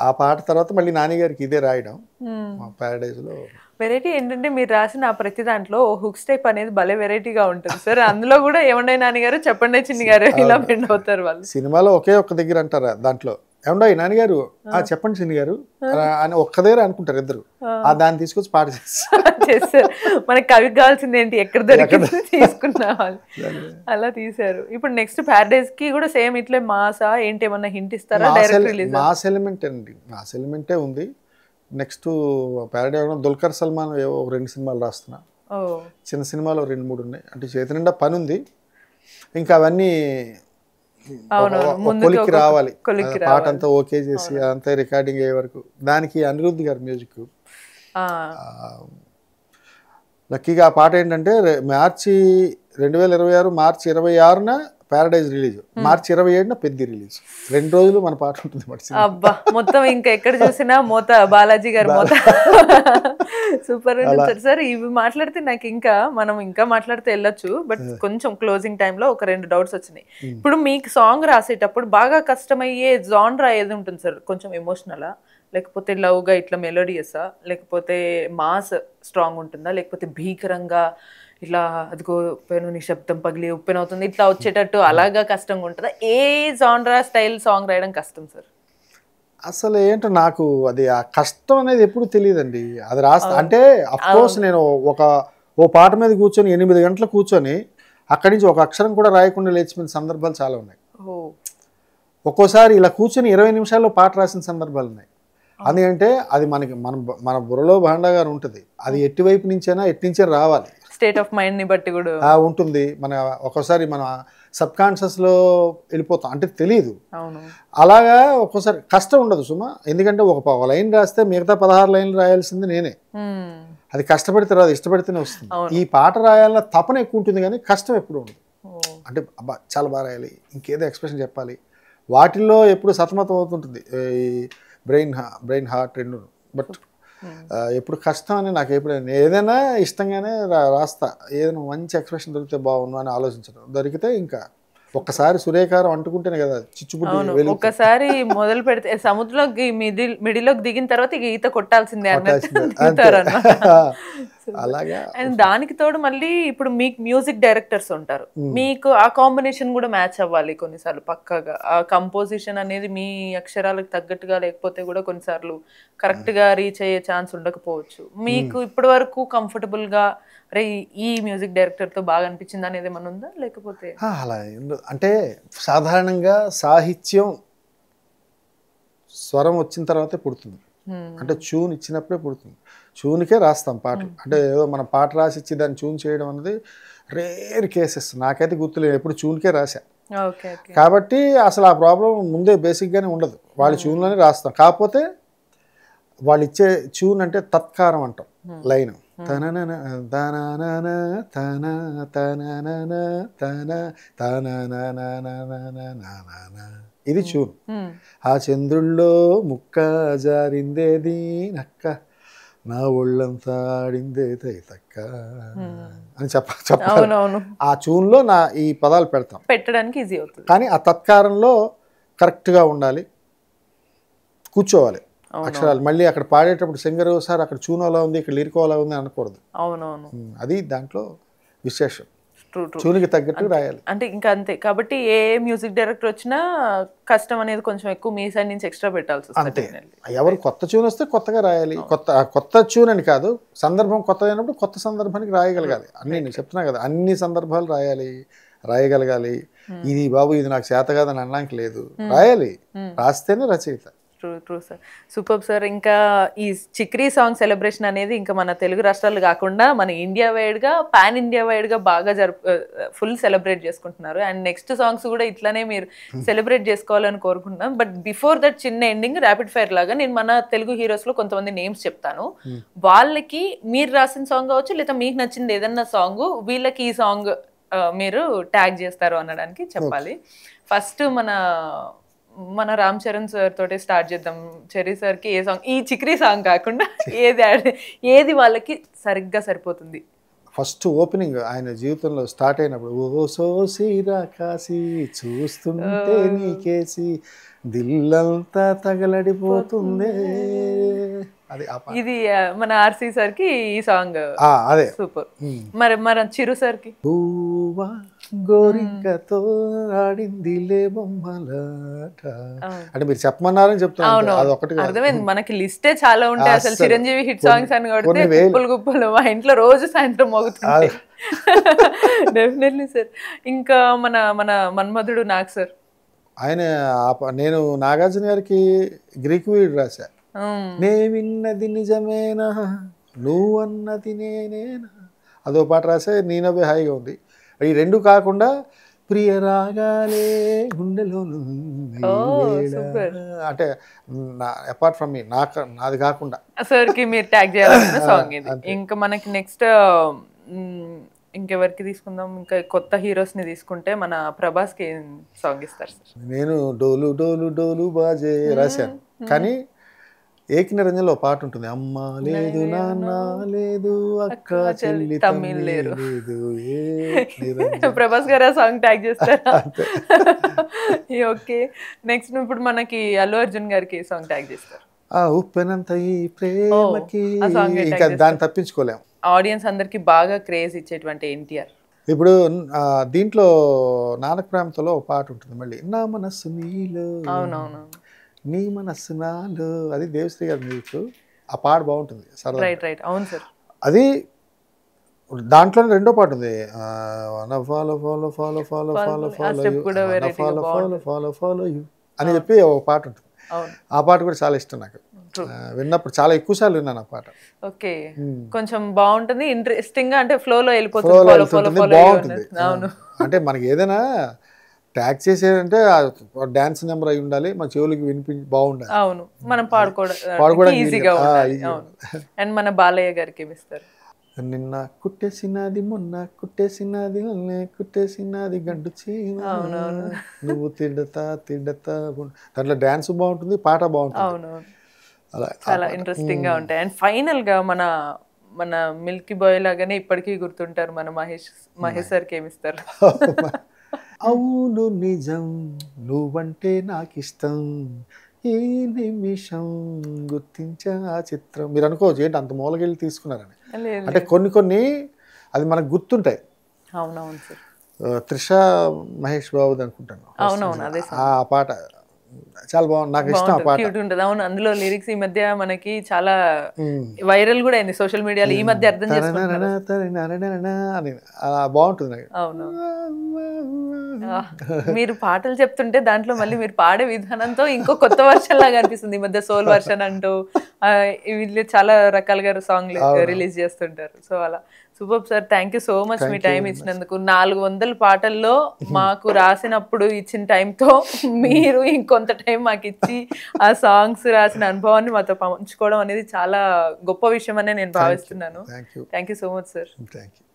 ఆ పాట తర్వాత మళ్ళీ నాని గారికి ఇదే రాయడం ప్యారడైజ్ లో. వెరైటీ ఏంటంటే మీరు రాసిన ఆ ప్రతి దాంట్లో హుక్ స్టెప్ అనేది భలే వెరైటీగా ఉంటుంది సార్. అందులో కూడా ఏమండే నాని గారు చెప్పండే చిన్ని గారు ఇలా బెండ్ అవుతారు వాళ్ళు. సినిమాలో ఒకే ఒక్క దగ్గర అంటారా దాంట్లో, ఏమండో నాన్నగారు చెప్పండి చిన్ని గారు అని ఒక్క దగ్గర అనుకుంటారు ఇద్దరు, దాన్ని తీసుకొచ్చి పాట చేస్తారు. మనకి కవికి కావాల్సింది ఏంటి, ఎక్కడ దొరికింది తీసుకున్న వాళ్ళు అలా తీశారు. ఇప్పుడు నెక్స్ట్ ప్యారడైజ్ కి కూడా సేమ్ ఇట్లే మాసా ఏంటి, ఏమన్నా హింట్ ఇస్తారా? డైరెక్ట్ రిలీజ్ మాస్ ఎలిమెంట్ అండి, మాస్ ఎలిమెంటే ఉంది. నెక్స్ట్ ప్యారడైజ్ దుల్కర్ సల్మాన్ 2 సినిమాలు రాస్తున్నా, చిన్న సినిమాలు 2-3 ఉన్నాయి. అంటే చేతి నిండా పని ఉంది, ఇంకా అవన్నీ కొలిక్కి రావాలి, పాట అంతా ఓకే చేసి అంతా రికార్డింగ్ అయ్యే వరకు. దానికి అనిరుద్ధ్ గారి మ్యూజిక్. లక్కీగా ఆ పాట ఏంటంటే మార్చి 2026 మార్చి 26న ప్యారడైజ్ రిలీజ్, మార్చి 27న పెద్ద రిలీజ్. 2 రోజులు మన పాట ఉంటుంది. అబ్బా మొత్తం ఇంకా ఎక్కడ చూసినా మోత బాలాజీ గారు మోత. సూపర్ ఉంటుంది సార్. ఇవి మాట్లాడితే నాకు మనం ఇంకా మాట్లాడితే వెళ్ళొచ్చు, బట్ కొంచెం క్లోజింగ్ టైంలో ఒక 2 డౌట్స్ వచ్చినాయి. ఇప్పుడు మీకు సాంగ్ రాసేటప్పుడు బాగా కష్టమయ్యే జాన్రా ఏది ఉంటుంది సార్? కొంచెం ఎమోషనలా, లేకపోతే లవ్గా ఇట్లా మెలోడియసా, లేకపోతే మాస్ స్ట్రాంగ్ ఉంటుందా, లేకపోతే భీకరంగా ఇట్లా అదిగో ఉప్పెను నిశ్శబ్దం పగిలి ఉప్పెన్ అవుతుంది ఇట్లా వచ్చేటట్టు అలాగా కష్టంగా ఉంటుందా? ఏ జాన్రా స్టైల్ సాంగ్ రాయడం కష్టం సార్? అసలు ఏంటో నాకు అది ఆ కష్టం అనేది ఎప్పుడు తెలియదండి. అది రాస్తా అంటే అఫ్కోర్స్ నేను ఓ పాట మీద కూర్చొని 8 గంటలు కూర్చొని అక్కడి నుంచి ఒక అక్షరం కూడా రాయకుండా లేచిపోయిన సందర్భాలు చాలా ఉన్నాయి. ఒక్కోసారి ఇలా కూర్చొని 20 నిమిషాల్లో పాట రాసిన సందర్భాలు ఉన్నాయి. అందుకంటే అది మన బుర్రలో భాండాగారు ఉంటుంది, అది ఎట్టివైపు నుంచైనా ఎట్నుంచే రావాలి, స్టేట్ ఆఫ్ మైండ్ ని బట్టి కూడా ఉంటుంది. ఒక్కోసారి మన సబ్ కాన్షియస్లో వెళ్ళిపోతాం, అంటే తెలియదు. అవును. అలాగా ఒక్కోసారి కష్టం ఉండదు సుమా, ఎందుకంటే ఒక లైన్ రాస్తే మిగతా 16 లైన్లు రాయాల్సింది నేనే. అది కష్టపడితే రాదు, ఇష్టపడితేనే వస్తుంది. ఈ పాట రాయాలన్న తపన ఎక్కువ ఉంటుంది కానీ కష్టం ఎప్పుడు ఉండదు. అంటే అబ్బా చాలా బాగా రాయాలి, ఇంకేదో ఎక్స్ప్రెషన్ చెప్పాలి, వాటిల్లో ఎప్పుడు సతమతం అవుతుంటుంది ఈ బ్రెయిన్ హార్ట్ రెండు. బట్ ఎప్పుడు కష్టం అని నాకు ఎప్పుడైనా ఏదైనా ఇష్టంగానే రాస్తా, ఏదైనా మంచి ఎక్స్ప్రెషన్ దొరికితే బాగుండు అని ఆలోచించడం. దొరికితే ఇంకా ఒక్కసారి సురేఖారం అంటుకుంటేనే కదా చిచ్చుబుడ్డి. ఒక్కసారి మొదలు పెడితే సముద్రంలోకి మిడిలోకి దిగిన తర్వాత ఇక ఈత కొట్టాల్సిందే అన్నట్టు. అలాగా. అండ్ దానికి తోడు మళ్ళీ ఇప్పుడు మీకు మ్యూజిక్ డైరెక్టర్స్ ఉంటారు, మీకు ఆ కాంబినేషన్ కూడా మ్యాచ్ అవ్వాలి కొన్నిసార్లు పక్కాగా. ఆ కంపోజిషన్ అనేది మీ అక్షరాలకు తగ్గట్టుగా లేకపోతే కూడా కొన్నిసార్లు కరెక్ట్ గా రీచ్ అయ్యే ఛాన్స్ ఉండకపోవచ్చు. మీకు ఇప్పటి వరకు కంఫర్టబుల్ గా అరే ఈ మ్యూజిక్ డైరెక్టర్ తో బాగా అనిపించింది అనేది ఏమన్నా ఉందా లేకపోతే? అలా అంటే సాధారణంగా సాహిత్యం స్వరం వచ్చిన తర్వాతే పుడుతుంది, అంటే ట్యూన్ ఇచ్చినప్పుడే పుడుతుంది. ట్యూన్కే రాస్తాం పాటలు, అంటే ఏదో మనం పాట రాసి ఇచ్చి దాన్ని ట్యూన్ చేయడం అనేది రేర్ కేసెస్. నాకైతే గుర్తులేదు, ఎప్పుడు ట్యూన్కే రాశా. కాబట్టి అసలు ఆ ప్రాబ్లం ముందే బేసిక్గానే ఉండదు, వాళ్ళ ట్యూన్లోనే రాస్తాం. కాకపోతే వాళ్ళు ఇచ్చే ట్యూన్ అంటే తత్కారం అంటాం, లైన్ తనన తనన తన తనన తన తనన ఇది ట్యూన్. ఆ చంద్రుల్లో ముక్క జారిందేది నక్క, నా ఒళ్ళంతా ఆడిందే తక్క అని చెప్పాలి. ఆ ట్యూన్లో నా ఈ పదాలు పెడతాం, పెట్టడానికి ఈజీ అవుతుంది. కానీ ఆ తత్కారంలో కరెక్ట్గా ఉండాలి, కూర్చోవాలి అక్షరాలు. మళ్ళీ అక్కడ పాడేటప్పుడు సింగర్ సార్ అక్కడ ట్యూన్ అలా ఉంది, ఇక్కడ లిరిక్ అలా ఉంది అనకూడదు. అవునవును, అది దాంట్లో విశేషం. ట్యూన్కి తగ్గట్టు రాయాలి, అంటే ఇంకా అంతే. కాబట్టి ఏ మ్యూజిక్ డైరెక్టర్ వచ్చినా కష్టం అనేది కొంచెం ఎక్కువ మీ సైడ్ నుంచి ఎక్స్ట్రా పెట్టాల్సి వస్తుంది. ఎవరు కొత్త ట్యూన్ వస్తే కొత్తగా రాయాలి. కొత్త ట్యూన్ అని కాదు, సందర్భం కొత్త అయినప్పుడు కొత్త సందర్భానికి రాయగలగాలి. అన్ని నేను చెప్తున్నా కదా, అన్ని సందర్భాలు రాయగలగాలి. ఇది బాబు ఇది నాకు చేత కాదని అనడానికి లేదు, రాయాలి, రాస్తేనే రచయిత. True sir, super sir. ఇంకా ఈ చిక్రీ సాంగ్ సెలబ్రేషన్ అనేది ఇంకా మన తెలుగు రాష్ట్రాలు కాకుండా మన ఇండియా వైడ్గా పాన్ ఇండియా వైడ్గా బాగా ఫుల్ సెలబ్రేట్ చేసుకుంటున్నారు. అండ్ నెక్స్ట్ సాంగ్స్ కూడా ఇట్లానే మీరు సెలబ్రేట్ చేసుకోవాలని కోరుకుంటున్నాం. బట్ బిఫోర్ దట్ చిన్న ఎండింగ్ ర్యాపిడ్ ఫైర్ లాగా నేను మన తెలుగు హీరోస్లో కొంతమంది నేమ్స్ చెప్తాను, వాళ్ళకి మీరు రాసిన సాంగ్ కావచ్చు లేదా మీకు నచ్చింది ఏదన్నా సాంగ్, వీళ్ళకి ఈ సాంగ్ మీరు ట్యాగ్ చేస్తారు అనడానికి చెప్పాలి. ఫస్ట్ మన రామ్ చరణ్ సార్ తోటే స్టార్ట్ చేద్దాం. చెర్రీ సార్కి ఏ సాంగ్, ఈ చిక్రీ సాంగ్ కాకుండా ఏది వాళ్ళకి సరిగ్గా సరిపోతుంది? ఫస్ట్ ఓపెనింగ్ ఆయన జీవితంలో స్టార్ట్ అయినప్పుడు, ఓ సోసిరా కాసి చూస్తుంటే నీకేసి దిల్లంతా తగలడిపోతుంది, అది ఇది మన ఆర్సీ సార్కి ఈ సాంగ్ అదే సూపర్. మరి చిరు సార్కి గోరింకతో ఆడిందిలే బొమ్మలాట, అంటే మీరు చెప్పమన్నారని చెప్తాను. అది ఒకటి అర్థమైంది, మనకి లిస్టే చాలా ఉంటాయి. అసలు చిరంజీవి హిట్ సాంగ్స్ అని కొడితే గుప్పలు మా ఇంట్లో రోజు సాయంత్రం మోగుతుంది. Definitely sir. ఇంకా మన మన్మధుడు నాగ్ సార్, ఆయన నేను నాగార్జున గారికి గ్రీక్ వీడ్ రాశా. నే విన్నది నిజమేనా నువ్వు అన్నది నేనేనా, అదో పాట రాసే నీనవే హాయిగా ఉంది. ఈ రెండు కాకుండా ప్రియ రాగాలే గుండెలో అంటే అపార్ట్ ఫ్రమ్ మీ నాది కాకుండా సార్కి మీరు ట్యాగ్ చేయాలన్న సాంగ్ ఇది. ఇంకా మనకి నెక్స్ట్ ఇంకెవరికి తీసుకుందాం? ఇంకా కొత్త హీరోస్ ని తీసుకుంటే మన ప్రభాస్కి ఏం సాంగ్ ఇస్తారు సార్? నేను డోలు డోలు డోలు బాజే రాశాను, కానీ ఏకనిరంజన్లో పాట ఉంటుంది, అమ్మ లేదు నాన్న లేదు అక్క చెల్లి తమ్మిళ్ళు లేరు. ప్రభాస్ గారు ఆ సాంగ్ ట్యాగ్ చేస్తారా? ఓకే. నెక్స్ట్ ఇప్పుడు మనకి అల్లు అర్జున్ గారికి ఏ సాంగ్ ట్యాగ్ చేస్తారు? ఉప్పెనంత ఈ ప్రేమకి, ఇంకా దాన్ని తప్పించుకోలేము. ఆడియన్స్ అందరికి బాగా క్రేజ్ ఇచ్చేటువంటి ఎన్టీఆర్. ఇప్పుడు దీంట్లో నానక ప్రేమతలో ఒక పాట ఉంటుంది, మళ్ళీ నా మనస్సు నీలో అవునవును నీ మనస్సు నాలో, అది దేవశ్రీ గారు మ్యూజిక్. ఆ పాట బాగుంటుంది. రైట్ అవును సార్. అది దాంట్లోనే రెండో పాట ఉంది, follow follow follow follow follow follow follow follow follow follow you అని చెప్పి ఒక పాట ఉంటుంది. ఆ పాట కూడా చాలా ఇష్టం నాకు. విన్నప్పుడు చాలా ఎక్కువసార్లు విన్నాను ఆ పాట. ఓకే, కొంచెం బాగుంటుంది, ఇంట్రెస్టింగ్ గా, అంటే ఫ్లోలో వెళ్ళిపోతుంది, ఫ్లోలో follow, follow, వెళ్తుంటుంది, follow బాగుంటుంది. అవును అంటే మనకి ఏదైనా ట్యాగ్ చేసేదంటే డాన్స్ నెంబర్ అయి ఉండాలి, మన చెవులకి వినిపించి బాగుండాలి, అవును, మనం పాడుకోవడానికి పాడుకోవడానికి ఈజీగా ఉండాలి. ఈజీగా అవును. అండ్ మన బాలయ్య గారికి ఏమి ఇస్తారు? నిన్న కుట్టేసినది మొన్న కుట్టేసినది నన్నే కుట్టేసినది గండు చీమ, అవునవును. నువ్వు తిడతా తిడతా దాంట్లో డ్యాన్స్ బాగుంటుంది, పాట బాగుంటుంది. అవునవును, అలా చాలా ఇంట్రెస్టింగ్ గా ఉంటాయి. అండ్ ఫైనల్ గా మన మన మిల్కీ బాయ్ లాగానే ఇప్పటికీ గుర్తుంటారు మన మహేష్ సార్కి ఏమి ఇస్తారు? అవును నిజం నువ్వంటే నాకు ఇష్టం, ఈ నిమిషం గుర్తించా ఆ చిత్రం. మీరు అనుకోవచ్చు ఏంటి అంత మూలకెళ్ళి తీసుకున్నారని. లేదు అంటే కొన్ని అది మనకు గుర్తుంటాయి. అవునవును సార్. త్రిష మహేష్ బాబుది అనుకుంటాను అవునవును, అదే ఆ పాట. చాలా బాగుంది, నాకు ఇష్టం ఆ పాట. క్యూట్ ఉంటుంది. అవును, అందులో లిరిక్స్ ఈ మధ్య మనకి చాలా వైరల్ కూడా అయింది సోషల్ మీడియాలో, ఈ మధ్య అర్థం చేసుకుంటున్నారు. అని అలా బాగుంటుంది నాకు. అవును, మీరు పాటలు చెప్తుంటే దాంట్లో మళ్ళీ మీరు పాడే విధానంతో ఇంకో కొత్త వర్షన్ లాగా అనిపిస్తుంది. ఈ మధ్య సోల్ వర్షన్ అంటూ వీళ్ళు చాలా రకాలుగా సాంగ్ రిలీజ్ చేస్తుంటారు. సో అలా super sir, thank you so much me time ఇచ్చినందుకు. 400 పాటల్లో మాకు రాసినప్పుడు ఇచ్చిన టైంతో మీరు ఇంకొంత టైం మాకు ఇచ్చి ఆ సాంగ్స్ రాసిన అనుభవాన్ని మాతో పంచుకోవడం అనేది చాలా గొప్ప విషయం అనే నేను భావిస్తున్నాను. Thank you so much sir. Thank you.